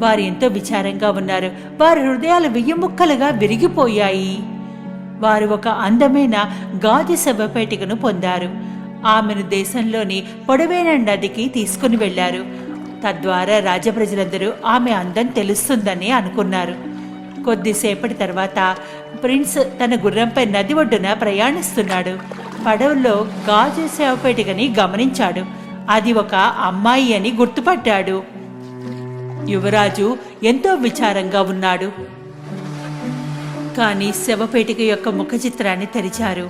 వారు ఎంతో విచారంగా ఉన్నారు. వారి హృదయాలు 1000 ముక్కలుగా విరిగిపోయాయి. వారు ఒక అందమైన గాజు శవపేటికను పొందారు. ఆమెను దేశంలోని పొడవైన నదికి తీసుకుని వెళ్లారు. తద్వారా రాజప్రజలందరూ ఆమె అందం తెలుస్తుందని అనుకున్నారు. కొద్దిసేపటి తర్వాత ప్రిన్స్ తన గుర్రంపై నది ఒడ్డున ప్రయాణిస్తున్నాడు. పడవలో గాజు శవపేటికని గమనించాడు. అది ఒక అమ్మాయి అని గుర్తుపట్టాడు. యువరాజు ఎంతో విచారంగా ఉన్నాడు. కానీ శవపేటిక యొక్క ముఖ చిత్రాన్ని తెరిచారు.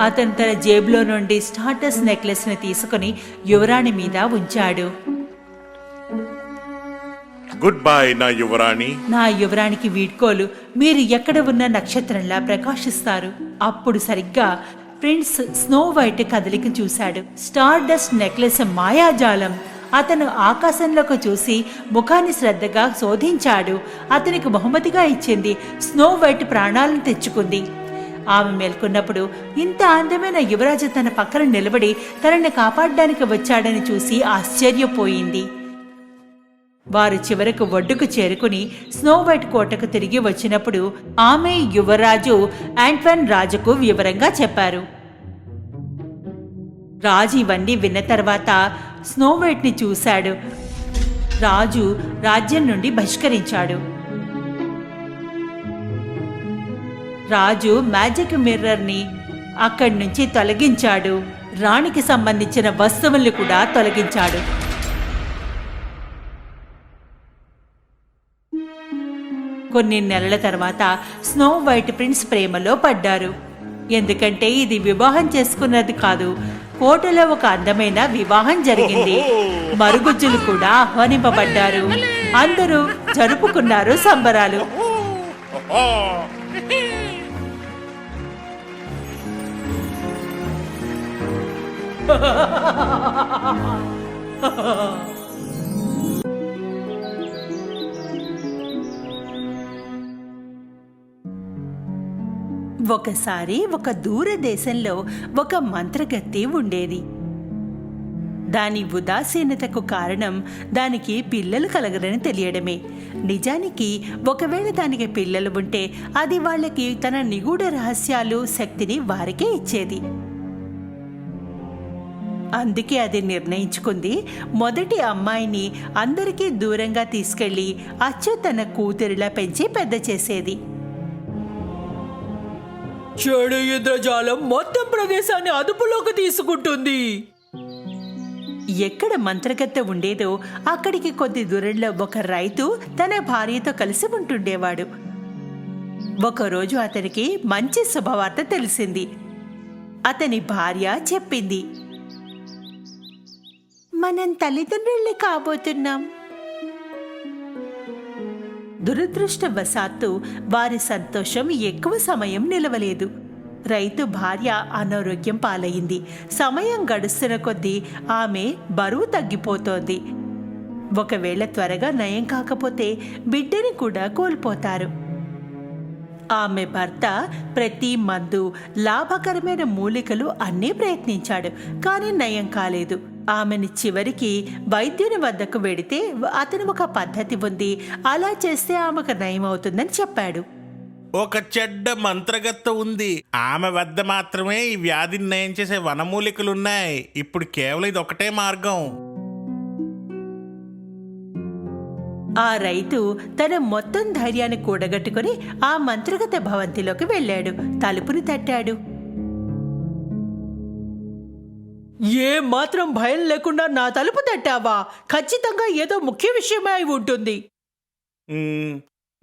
అతను తన జేబులో నుండి స్టార్టస్ నెక్లెస్ ని తీసుకుని యువరాణి మీద ఉంచాడు. గుడ్ బై నా యువరాణి. నా యువరానికి వీడ్కోలు. మీరు ఎక్కడ ఉన్న నక్షత్రంలా ప్రకాశిస్తారు. అప్పుడు సరిగ్గా ప్రిన్స్ స్నో వైట్ కదలిక చూశాడు. స్టార్ డస్ట్ నెక్లెస్ మాయాజాలం. అతను ఆకాశంలోకి చూసి ముఖాన్ని శ్రద్ధగా శోధించాడు. అతనికి బహుమతిగా ఇచ్చింది. స్నో వైట్ ప్రాణాలను తెచ్చుకుంది. ఆమె మేల్కొన్నప్పుడు ఇంత అందమైన యువరాజు తన పక్కన నిలబడి తనని కాపాడడానికి వచ్చాడని చూసి ఆశ్చర్యపోయింది. వారు చివరకు ఒడ్డుకు చేరుకుని స్నో వైట్ కోటకు తిరిగి వచ్చినప్పుడు ఆమె యువరాజు యాంట్వాన్ రాజుకు వివరంగా చెప్పారు. రాజు ఇవన్నీ విన్న తర్వాత స్నో వైట్ ని చూశాడు. రాజు రాజ్యం నుండి బహిష్కరించాడు. రాజు మ్యాజిక్ మిర్రర్ ని అక్కడి నుంచి తొలగించాడు. రాణికి సంబంధించిన వస్తువుల్ని కూడా తొలగించాడు. కొన్ని నెలల తర్వాత స్నో వైట్ ప్రిన్స్ ప్రేమలో పడ్డారు. ఎందుకంటే ఇది వివాహం చేసుకున్నది కాదు, కోటలో ఒక అందమైన వివాహం జరిగింది. మరుగుజ్జులు కూడా ఆహ్వానింపబడ్డారు. అందరూ జరుపుకున్నారు సంబరాలు. ఒకసారి ఒక దూర దేశంలో ఒక మంత్రగత్తె ఉండేది. దాని ఉదాసీనతకు కారణం దానికి పిల్లలు కలగరని తెలియడమే. నిజానికి ఒకవేళ దానికి పిల్లలు ఉంటే అది వాళ్ళకి తన నిగూఢ రహస్యాలు, శక్తిని వారికే ఇచ్చేది. అందుకే అది నిర్ణయించుకుంది, మొదటి అమ్మాయిని అందరికీ దూరంగా తీసుకెళ్లి అచ్చు తన కూతురిలా పెంచి పెద్ద చేసేది. చెడు ఇంద్రజాలం మొత్తం ప్రదేశాన్ని అదుపులోకి తీసుకుంటుంది. ఎక్కడ మంత్రగత్తె ఉండేదో అక్కడికి కొద్ది దూరంలో ఒక రైతు తన భార్యతో కలిసి ఉంటుండేవాడు. ఒకరోజు అతనికి మంచి శుభవార్త తెలిసింది. అతని భార్య చెప్పింది, మనం తల్లిదండ్రుల్ని కాబోతున్నాం. దురదృష్టవశాత్తు వారి సంతోషం ఎక్కువ సమయం నిలవలేదు. రైతు భార్య అనారోగ్యం పాలయ్యింది. సమయం గడుస్తున్న కొద్దీ ఆమె బరువు తగ్గిపోతోంది. ఒకవేళ త్వరగా నయం కాకపోతే బిడ్డని కూడా కోల్పోతారు. ఆమె భర్త ప్రతి మందు, లాభకరమైన మూలికలు అన్నీ ప్రయత్నించాడు, కానీ నయం కాలేదు. ఆమెని చివరికి వైద్యుని వద్దకు వెడితే అతను ఒక పద్ధతి ఉంది, అలా చేస్తే ఆమెకు నయం అవుతుందని చెప్పాడు. ఒక చెడ్డ మంత్రగత్తె ఉంది. ఆమె వద్ద మాత్రమే ఈ వ్యాధిని నయం చేసే వనమూలికలున్నాయి. ఇప్పుడు కేవలం ఇది ఒకటే మార్గం. ఆ రైతు తన మొత్తం ధైర్యాన్ని కూడగట్టుకుని ఆ మంత్రగత్తె భవంతిలోకి వెళ్ళాడు. తలుపుని తట్టాడు. ఏ మాత్రం భయం లేకుండా నా తలుపు తట్టావా? ఖచ్చితంగా ఏదో ముఖ్య విషయమే అయి ఉంటుంది.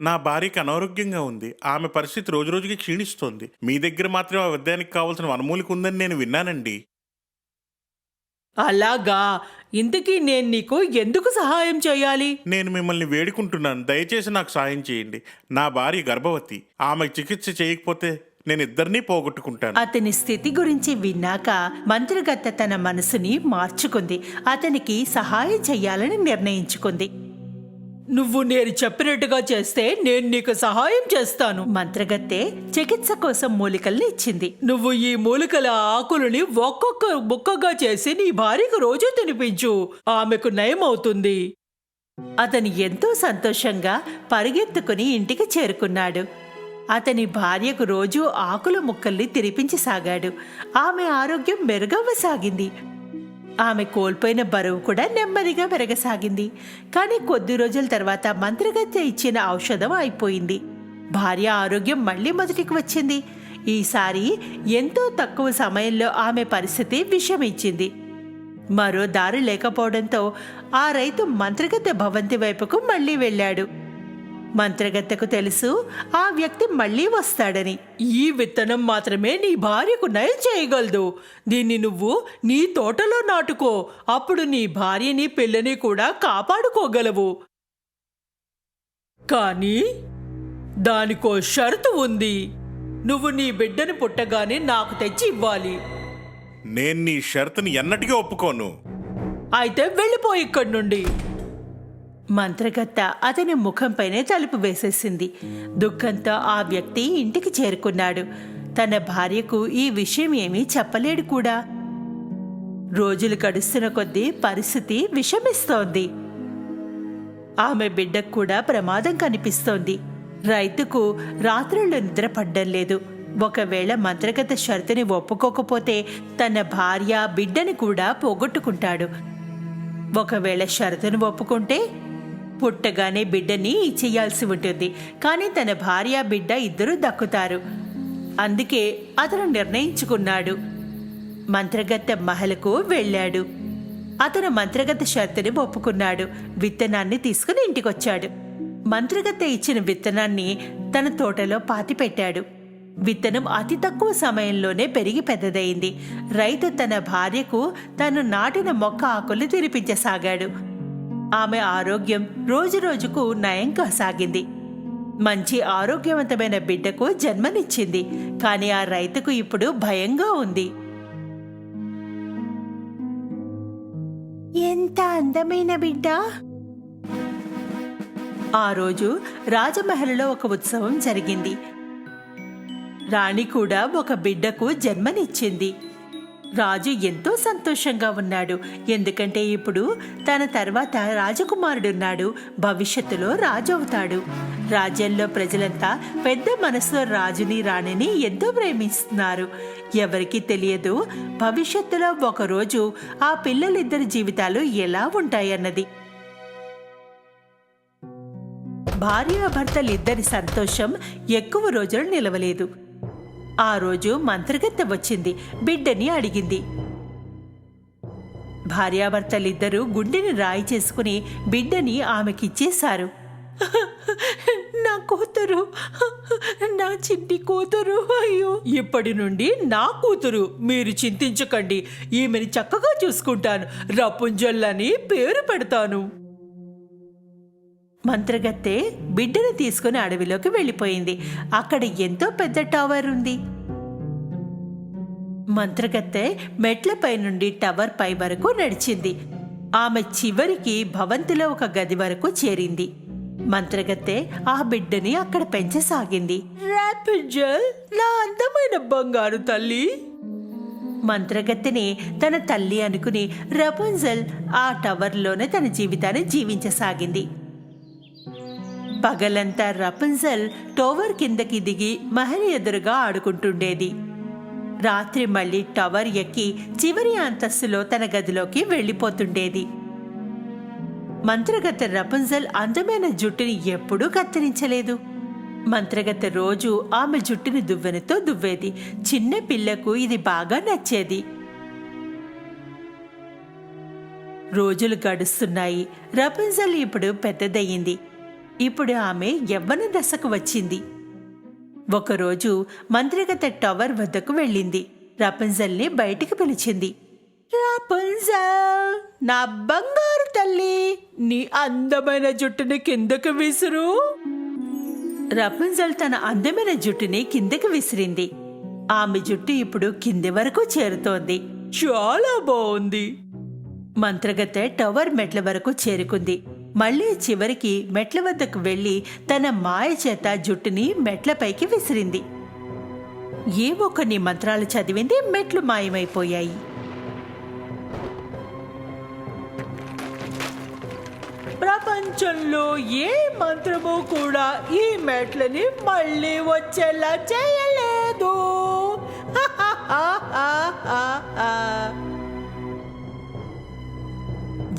నా భార్యకి అనారోగ్యంగా ఉంది. ఆమె పరిస్థితి రోజురోజుకి క్షీణిస్తోంది. మీ దగ్గర మాత్రమే ఆ వైద్యానికి కావాల్సిన వనమూలిక ఉందని నేను విన్నానండి. అలాగా? ఇంతకీ నేను నీకు ఎందుకు సహాయం చేయాలి? నేను మిమ్మల్ని వేడుకుంటున్నాను, దయచేసి నాకు సాయం చేయండి. నా భార్య గర్భవతి. ఆమె చికిత్స చేయకపోతే నేను ఇద్దరినీ పోగొట్టుకుంటాను. అతని స్థితి గురించి విన్నాక మంత్రగత్తె తన మనసుని మార్చుకుంది. అతనికి సహాయం చెయ్యాలని నిర్ణయించుకుంది. నువ్వు నేను చెప్పినట్టుగా చేస్తే నేను నీకు సహాయం చేస్తాను. మంత్రగత్తె చికిత్స కోసం మూలికల్ని ఇచ్చింది. నువ్వు ఈ మూలికల ఆకులని ఒక్కొక్క ముక్కగా చేసి నీ భార్యకు రోజు తినిపించు, ఆమెకు నయం అవుతుంది. అతను ఎంతో సంతోషంగా పరిగెత్తుకుని ఇంటికి చేరుకున్నాడు. అతని భార్యకు రోజు ఆకుల ముక్కల్ని తినిపించసాగాడు. ఆమె ఆరోగ్యం మెరుగవ్వసాగింది. ఆమె కోల్పోయిన బరువు కూడా నెమ్మదిగా పెరగసాగింది. కానీ కొద్ది రోజుల తర్వాత మంత్రగత్తె ఇచ్చిన ఔషధం అయిపోయింది. భార్య ఆరోగ్యం మళ్లీ మొదటికి వచ్చింది. ఈసారి ఎంతో తక్కువ సమయంలో ఆమె పరిస్థితి విషమిచ్చింది. మరో దారి లేకపోవడంతో ఆ రైతు మంత్రగత్తె భవంతి వైపుకు మళ్లీ వెళ్ళాడు. మంత్రగత్తెకు తెలుసు ఆ వ్యక్తి మళ్లీ వస్తాడని. ఈ విత్తనం మాత్రమే నీ భార్యకు నయం చేయగలదు. దీన్ని నువ్వు నీ తోటలో నాటుకో. అప్పుడు నీ భార్యని పిల్లని కూడా కాపాడుకోగలవు. కానీ దానికో షరతు ఉంది. నువ్వు నీ బిడ్డను పుట్టగానే నాకు తెచ్చి ఇవ్వాలి. నేను నీ షరతుని ఎన్నటికీ ఒప్పుకోను. అయితే వెళ్ళిపో ఇక్కడి నుండి. మంత్రగత్తె అతని ముఖంపైనే తలుపు వేసేసింది. దుఃఖంతో ఆ వ్యక్తి ఇంటికి చేరుకున్నాడు. తన భార్యకు ఈ విషయం ఏమీ చెప్పలేడు కూడా. రోజులు గడుస్తున్న కొద్దీ పరిస్థితి విషమిస్తోంది. ఆమె బిడ్డకు కూడా ప్రమాదం కనిపిస్తోంది. రైతుకు రాత్రులు నిద్ర పడ్డం లేదు. ఒకవేళ మంత్రగత్తె షరతుని ఒప్పుకోకపోతే తన భార్య బిడ్డని కూడా పోగొట్టుకుంటాడు. ఒకవేళ షరతును ఒప్పుకుంటే పుట్టగానే బిడ్డని ఇచ్చేయాల్సి ఉంటుంది. కానీ తన భార్య బిడ్డ ఇద్దరూ దక్కుతారు. అందుకే అతను నిర్ణయించుకున్నాడు. మంత్రగత్తె మహలకు వెళ్ళాడు. అతను మంత్రగత్తె షరతుని ఒప్పుకున్నాడు. విత్తనాన్ని తీసుకుని ఇంటికొచ్చాడు. మంత్రగత్తె ఇచ్చిన విత్తనాన్ని తన తోటలో పాతిపెట్టాడు. విత్తనం అతి తక్కువ సమయంలోనే పెరిగి పెద్దదయింది. రైతు తన భార్యకు తను నాటిన మొక్క ఆకులు తినిపించసాగాడు. ఆమె ఆరోగ్యం రోజురోజుకు నయం కాసాగింది. మంచి ఆరోగ్యవంతమైన బిడ్డకు జన్మనిచ్చింది. కానీ ఆ రైతుకు ఇప్పుడు భయంగా ఉంది. ఎంత అందమైన బిడ్డ! ఆ రోజు రాజమహల్లో ఒక ఉత్సవం జరిగింది. రాణి కూడా ఒక బిడ్డకు జన్మనిచ్చింది. రాజు ఎంతో సంతోషంగా ఉన్నాడు. ఎందుకంటే ఇప్పుడు తన తర్వాత రాజకుమారుడున్నాడు. భవిష్యత్తులో రాజు అవుతాడు. రాజ్యంలో ప్రజలంతా పెద్ద మనసులో రాజుని రాణిని ఎంతో ప్రేమిస్తున్నారు. ఎవరికీ తెలియదు భవిష్యత్తులో ఒకరోజు ఆ పిల్లలిద్దరి జీవితాలు ఎలా ఉంటాయన్నది. భార్యాభర్తలిద్దరి సంతోషం ఎక్కువ రోజులు నిలవలేదు. ఆ రోజు మంత్రగత్తె వచ్చింది. బిడ్డని అడిగింది. భార్యాభర్తలిద్దరూ గుండెని రాయి చేసుకుని బిడ్డని ఆమెకిచ్చేశారు. నా కూతురు, నా చిట్టి కూతురు, అయ్యో! ఇప్పటి నుండి నా కూతురు, మీరు చింతించకండి. ఈమెని చక్కగా చూసుకుంటాను. రపుంజల్ అని పేరు పెడతాను. మంత్రగత్తె బిడ్డను తీసుకుని అడవిలోకి వెళ్ళిపోయింది. అక్కడ ఎంతో పెద్ద టవర్ ఉంది. మంత్రగత్తె మెట్లపై నుండి టవర్ పై వరకు నడిచింది. ఆమె చివరికి భవంతిలో ఒక గది వరకు చేరింది. మంత్రగత్తె ఆ బిడ్డని అక్కడ పెంచసాగింది. రాపుంజల్, నా అందమైన బంగారు తల్లి. మంత్రగత్తెని తన తల్లి అనుకుని రాపుంజల్ ఆ టవర్లోనే తన జీవితాన్ని జీవించసాగింది. పగలంతా రాపుంజల్ టవర్ కిందకి దిగి మహల్ ఎదురుగా ఆడుకుంటుండేది. రాత్రి మళ్ళీ టవర్ ఎక్కి చివరి అంతస్తులో తన గదిలోకి వెళ్ళిపోతుండేది. మంత్రగత్తె రాపుంజల్ అందమైన జుట్టుని ఎప్పుడూ కత్తిరించలేదు. మంత్రగత్తె రోజు ఆమె జుట్టుని దువ్వెనతో దువ్వేది. చిన్న పిల్లకు ఇది బాగా నచ్చేది. రోజులు గడుస్తున్నాయి. రాపుంజల్ ఇప్పుడు పెద్దదయ్యింది. ఇప్పుడు ఆమె యవ్వన దశకు వచ్చింది. ఒకరోజు మంత్రగత్తె టవర్ వద్దకు వెళ్ళింది. రాపుంజల్ని బయటికి పిలిచింది. రాపుంజల్, నా బంగారు తల్లి, నీ అందమైన జుట్టుని కిందకు విసురు. రాపుంజల్ తన అందమైన జుట్టుని కిందకి విసిరింది. ఆమె జుట్టు ఇప్పుడు కింది వరకు చేరుతోంది. చాలా బాగుంది. మంత్రగత్తె టవర్ మెట్ల వరకు చేరుకుంది. మళ్ళీ చివరికి మెట్ల వద్దకు వెళ్లి తన మాయ చేత జుట్టుని మెట్లపైకి విసిరింది. ఏవో కొన్ని మంత్రాలు చదివింది. మెట్లు మాయమైపోయాయి. ప్రపంచంలో ఏ మంత్రము కూడా ఈ మెట్లని మళ్ళీ వచ్చేలా చేయలేదు.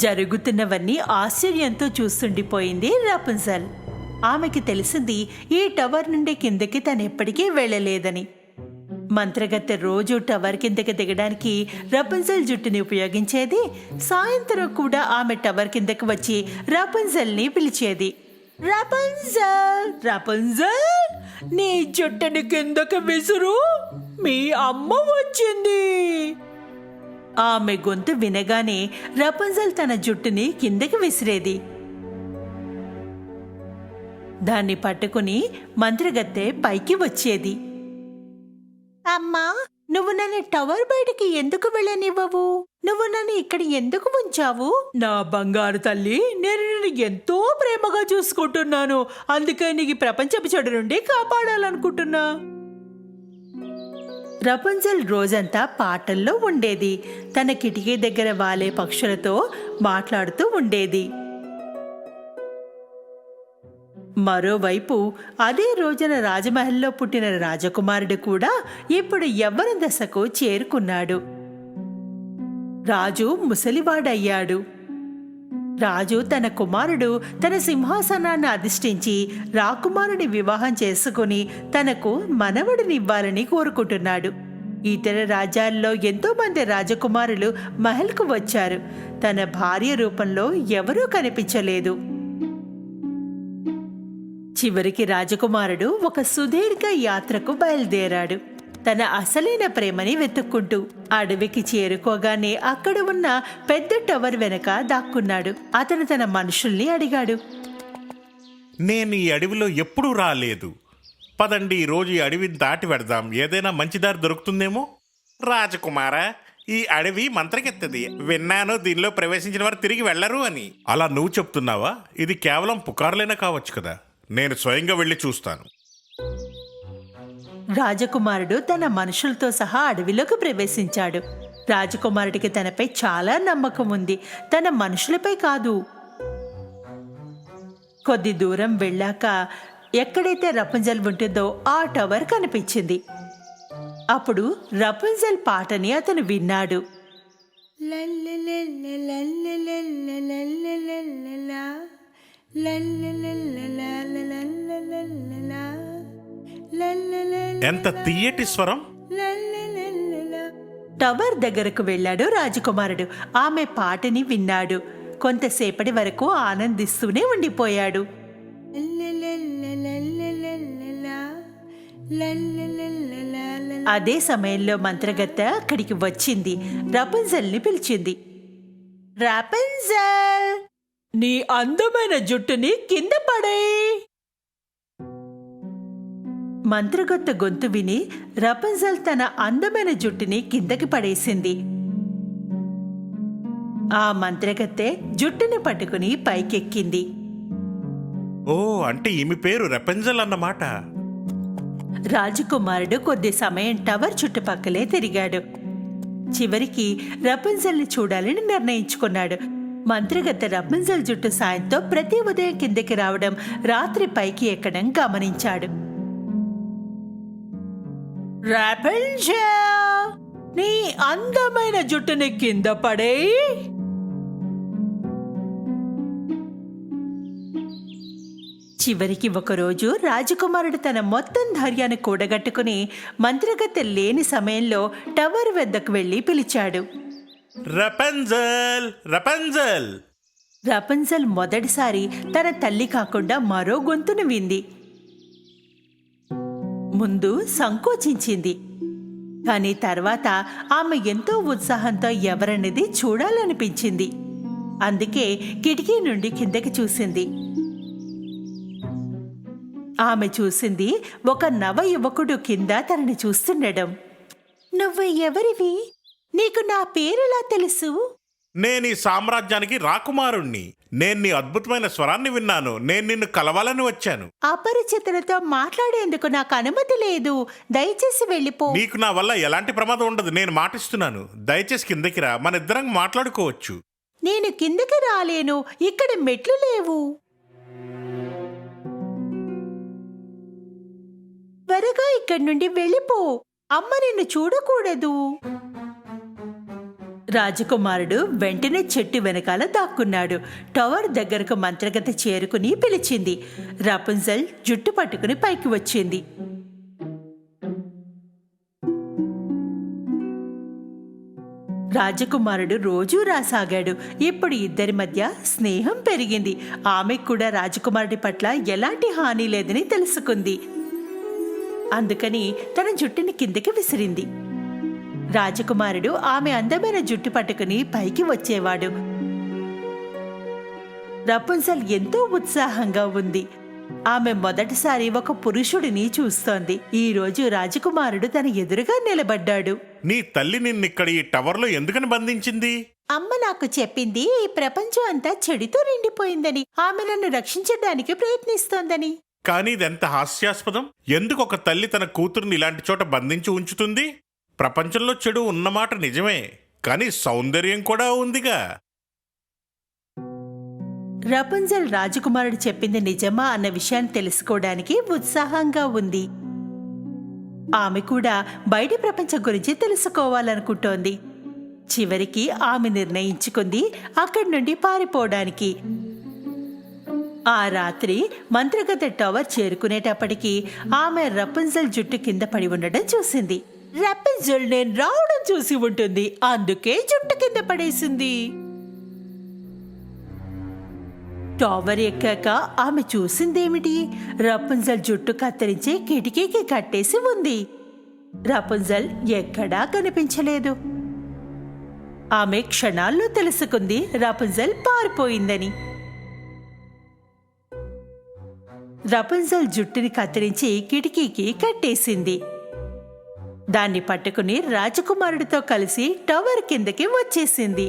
జరుగుతున్నవన్నీ ఆశ్చర్యంతో చూస్తుండిపోయింది రాపుంజల్. ఆమెకి తెలిసింది ఈ టవర్ నుండి కిందకి తనెప్పటికీ వెళ్ళలేదని. మంత్రగత్తె రోజు టవర్ కిందకి దిగడానికి రాపుంజల్ జుట్టుని ఉపయోగించేది. సాయంత్రం కూడా ఆమె టవర్ కిందకి వచ్చి రాపుంజల్ని పిలిచేది. రాపుంజల్, రాపుంజల్, నీ జుట్టుని కిందకి విసురు, మీ అమ్మ వచ్చింది. ఆమె గొంతు వినగానే రాపుంజల్ తన జుట్టుని కిందకి విసిరేది. దాన్ని పట్టుకుని మంత్రగత్తె పైకి వచ్చేది. అమ్మా, నువ్వు నన్ను టవర్ బయటికి ఎందుకు వెళ్ళనివ్వవు? నువ్వు నన్ను ఇక్కడ ఎందుకు ఉంచావు? నా బంగారు తల్లి, నేను నిన్ను ఎంతో ప్రేమగా చూసుకుంటున్నాను. అందుకే నీకు ప్రపంచపు చెడు నుండి కాపాడాలనుకుంటున్నా. రాపుంజల్ రోజంతా పాటల్లో ఉండేది. తన కిటికీ దగ్గర వాలే పక్షులతో మాట్లాడుతూ ఉండేది. మరోవైపు అదే రోజున రాజమహల్లో పుట్టిన రాజకుమారుడు కూడా ఇప్పుడు యవ్వన దశకు చేరుకున్నాడు. రాజు ముసలివాడయ్యాడు. రాజు తన కుమారుడు తన సింహాసనాన్ని అధిష్ఠించి రాకుమారుని వివాహం చేసుకుని తనకు మనవడినివ్వాలని కోరుకుంటున్నాడు. ఇతర రాజ్యాల్లో ఎంతో మంది రాజకుమారులు మహల్కు వచ్చారు. తన భార్య రూపంలో ఎవరూ కనిపించలేదు. చివరికి రాజకుమారుడు ఒక సుదీర్ఘ యాత్రకు బయలుదేరాడు. తన అసలైన ప్రేమని వెతుక్కుంటూ అడవికి చేరుకోగానే అక్కడ ఉన్న పెద్ద టవర్ వెనక దాక్కున్నాడు. అతను తన మనుషుల్ని అడిగాడు. నేను ఈ అడవిలో ఎప్పుడూ రాలేదు. పదండి, ఈరోజు ఈ అడవిని దాటి వెడదాం. ఏదైనా మంచి దారి దొరుకుతుందేమో. రాజకుమారా, ఈ అడవి మంత్రకెత్తది. విన్నాను, దీనిలో ప్రవేశించిన వారు తిరిగి వెళ్లరు అని. అలా నువ్వు చెప్తున్నావా? ఇది కేవలం పుకార్లైనా కావచ్చు కదా. నేను స్వయంగా వెళ్ళి చూస్తాను. రాజకుమారుడు తన మనుషులతో సహా అడవిలోకి ప్రవేశించాడు. రాజకుమారుడికి తనపై చాలా నమ్మకం ఉంది, తన మనుషులపై కాదు. కొద్ది దూరం వెళ్ళాక ఎక్కడైతే రాపుంజల్ ఉంటుందో ఆ టవర్ కనిపించింది. అప్పుడు రాపుంజల్ పాటని అతను విన్నాడు. ఎంత తీయటి స్వరం! టవర్ దగ్గరకు వెళ్ళాడు రాజకుమారుడు. ఆమె పాటని విన్నాడు. కొంతసేపటి వరకు ఆనందిస్తూనే ఉండిపోయాడు. అదే సమయంలో మంత్రగత్తె అక్కడికి వచ్చింది. రాపుంజల్ని పిలిచింది. రాపుంజల్, నీ అందమైన జుట్టుని కింద పడేయ్. మంత్రగత్తె గొంతు విని రాపుంజల్ తన అందమైన జుట్టుని కిందకి పడేసింది. ఆ మంత్రగత్తె జుట్టుని పట్టుకుని పైకెక్కింది. ఓ, అంటే ఈమె పేరు రెపెంజల్ అన్నమాట. రాజకుమారుడు కొద్ది సమయం టవర్ చుట్టుపక్కలే తిరిగాడు. చివరికి రపుంజల్ని చూడాలని నిర్ణయించుకున్నాడు. మంత్రగత్తె రపుంజల్ జుట్టు సాయంతో ప్రతి ఉదయం కిందకి రావడం, రాత్రి పైకి ఎక్కడం గమనించాడు. రాపుంజల్, నీ అందమైన జుట్టుని కింద పడేయ్. చివరికి ఒకరోజు రాజకుమారుడు తన మొత్తం ధైర్యాన్ని కూడగట్టుకుని మంత్రగత్తె లేని సమయంలో టవర్ వద్దకు వెళ్లి పిలిచాడు. రెపెంజల్, రెపెంజల్! రాపుంజల్ మొదటిసారి తన తల్లి కాకుండా మరో గొంతును వింది. ముందు సంకోచించింది, కానీ తర్వాత ఆమె ఎంతో ఉత్సాహంతో ఎవరనేది చూడాలనిపించింది. అందుకే కిటికీ నుండి కిందకి చూసింది. ఆమె చూసింది ఒక నవ యువకుడు కింద తనని చూస్తుండడం. నువ్వు ఎవరివి? నీకు నా పేరులా తెలుసు? నేను ఈ సామ్రాజ్యానికి రాకుమారుణ్ణి. నేను నీ అద్భుతమైన స్వరాన్ని విన్నాను. నేను నిన్ను కలవాలని వచ్చాను. అపరిచితులతో మాట్లాడేందుకు నాకు అనుమతి లేదు. దయచేసి వెళ్ళిపో. నీకు నా వల్ల ఎలాంటి ప్రమాదం ఉండదు, నేను మాటిస్తున్నాను. దయచేసి కిందకి రా, మన ఇద్దరం మాట్లాడుకోవచ్చు. నేను కిందకి రాలేను, ఇక్కడ మెట్లు లేవు. త్వరగా ఇక్కడి నుండి వెళ్ళిపో. అమ్మ నిన్ను చూడకూడదు. రాజకుమారుడు వెంటనే చెట్టు వెనకాల దాక్కున్నాడు. టవర్ దగ్గరకు మంత్రగత్తె చేరుకుని పిలిచింది. రాపుంజల్ జుట్టు పట్టుకుని పైకి వచ్చింది. రాజకుమారుడు రోజూ రాసాగాడు. ఇప్పుడు ఇద్దరి మధ్య స్నేహం పెరిగింది. ఆమె కూడా రాజకుమారుడి పట్ల ఎలాంటి హాని లేదని తెలుసుకుంది. అందుకని తన జుట్టుని కిందకి విసిరింది. రాజకుమారుడు ఆమె అందమైన జుట్టు పట్టుకుని పైకి వచ్చేవాడు. రాపుంజల్ ఎంతో ఉత్సాహంగా ఉంది. ఆమె మొదటిసారి ఒక పురుషుడిని చూస్తోంది. ఈ రోజు రాజకుమారుడు తన ఎదురుగా నిలబడ్డాడు. నీ తల్లి నిన్నిక్కడ ఈ టవర్లో ఎందుకని బంధించింది? అమ్మ నాకు చెప్పింది ఈ ప్రపంచం అంతా చెడుతో నిండిపోయిందని, ఆమె నన్ను రక్షించడానికి ప్రయత్నిస్తోందని. కానీ ఇదెంత హాస్యాస్పదం! ఎందుకు ఒక తల్లి తన కూతుర్ని ఇలాంటి చోట బంధించి ఉంచుతుంది? ప్రపంచంలో చెడు ఉన్నమాట నిజమే, కానీ సౌందర్యం కూడా ఉందిగా. రాపుంజల్ రాజకుమారుడు చెప్పింది నిజమా అన్న విషయాన్ని తెలుసుకోవడానికి ఉత్సాహంగా ఉంది. ఆమె కూడా బయటి ప్రపంచం గురించి తెలుసుకోవాలనుకుంటోంది. చివరికి ఆమె నిర్ణయించుకుంది అక్కడి నుండి పారిపోవడానికి. ఆ రాత్రి మంత్రగత్తె టవర్ చేరుకునేటప్పటికి ఆమె రాపుంజల్ జుట్టు కింద పడి ఉండడం చూసింది. రాపుంజల్ నేను రావడం చూసి ఉంటుంది, అందుకే జుట్టు కింద పడేసింది. టవర్ ఎక్కాక ఆమె చూసిందేమిటి? రాపుంజల్ జుట్టు కత్తిరించి కిటికీకి కట్టేసి ఉంది. రాపుంజల్ ఎక్కడా కనిపించలేదు. ఆమె క్షణాల్లో తెలుసుకుంది రాపుంజల్ పారిపోయిందని. రాపుంజల్ జుట్టుని కత్తిరించి కిటికీకి కట్టేసింది. దాన్ని పట్టుకుని రాజకుమారుడితో కలిసి టవర్ కిందకి వచ్చేసింది.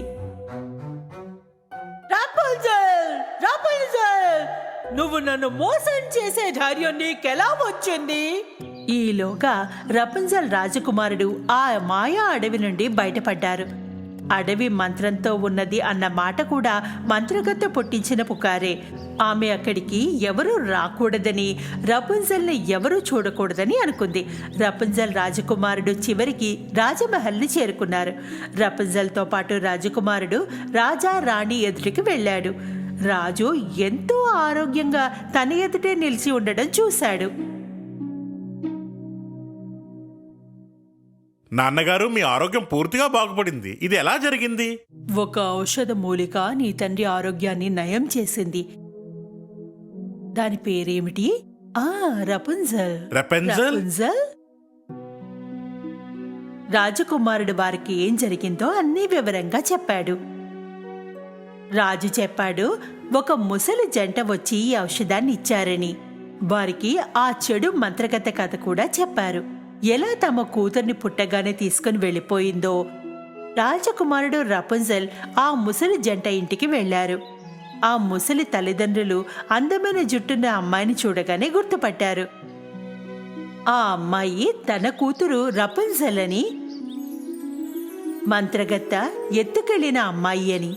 రాపుంజల్, రాపుంజల్, నువ్వు నన్ను మోసం చేసే ధైర్యం నీకెలా వచ్చింది? ఈలోగా రాపుంజల్ రాజకుమారుడు ఆ మాయా అడవి నుండి బయటపడ్డారు. అడవి మంత్రంతో ఉన్నది అన్న మాట కూడా మంత్రగత్తె పుట్టించిన పుకారే. ఆమె అక్కడికి ఎవరూ రాకూడదని, రాపుంజల్ని ఎవరూ చూడకూడదని అనుకుంది. రాపుంజల్ రాజకుమారుడు చివరికి రాజమహల్ని చేరుకున్నారు. రాపుంజల్తో పాటు రాజకుమారుడు రాజా రాణి ఎదుటికి వెళ్ళాడు. రాజు ఎంతో ఆరోగ్యంగా తన ఎదుటే నిలిచి ఉండడం చూశాడు. నాన్నగారు, మీ ఆరోగ్యం పూర్తిగా బాగుపడింది. ఇది ఎలా జరిగింది? ఒక ఔషధ మూలిక నీ తండ్రి ఆరోగ్యాన్ని నయం చేసింది. దాని పేరేమిటి? రపుంజల్. రపెంజల్? రపుంజల్? రాజకుమారుడు వారికి ఏం జరిగిందో అన్నీ వివరంగా చెప్పాడు. రాజు చెప్పాడు, ఒక ముసలి జంట వచ్చి ఈ ఔషధాన్ని ఇచ్చారని. వారికి ఆ చెడు మంత్రగత కథ కూడా చెప్పారు. ఎలా తమ కూతుర్ని పుట్టగానే తీసుకుని వెళ్ళిపోయిందో. రాజకుమారుడు రపుంజల్ ఆ ముసలి జంట ఇంటికి వెళ్లారు. ఆ ముసలి తల్లిదండ్రులు అందమైన జుట్టున్న అమ్మాయిని చూడగానే గుర్తుపట్టారు. ఆ అమ్మాయి తన కూతురు రపుంజల్ అని, మంత్రగత్త ఎత్తుకెళ్లిన అమ్మాయి అని.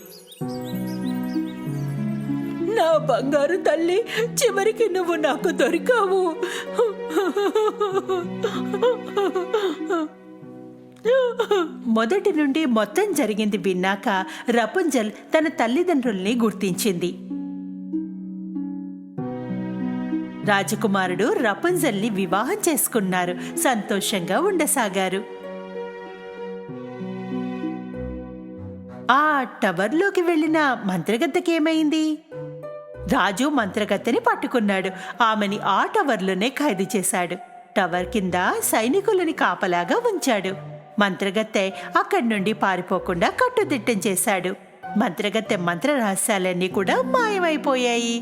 నా బంగారు తల్లి, చివరికి నువ్వు నాకు దొరికావు. మొదటి నుండి మొత్తం జరిగింది విన్నాక రపుంజల్ తన తల్లిదండ్రుల్ని గుర్తించింది. రాజకుమారుడు రపుంజల్ని వివాహం చేసుకున్నారు. సంతోషంగా ఉండసాగారు. ఆ టవర్లోకి వెళ్లిన మంత్రగత్తకేమైంది? రాజు మంత్రగత్తెని పట్టుకున్నాడు. ఆమెని ఆ టవర్లోనే ఖైదు చేశాడు. టవర్ కింద సైనికులని కాపలాగా ఉంచాడు. మంత్రగత్తె అక్కడి నుండి పారిపోకుండా కట్టుదిట్టం చేశాడు. మంత్రగత్తె మంత్ర రహస్యాలన్నీ కూడా మాయమైపోయాయి.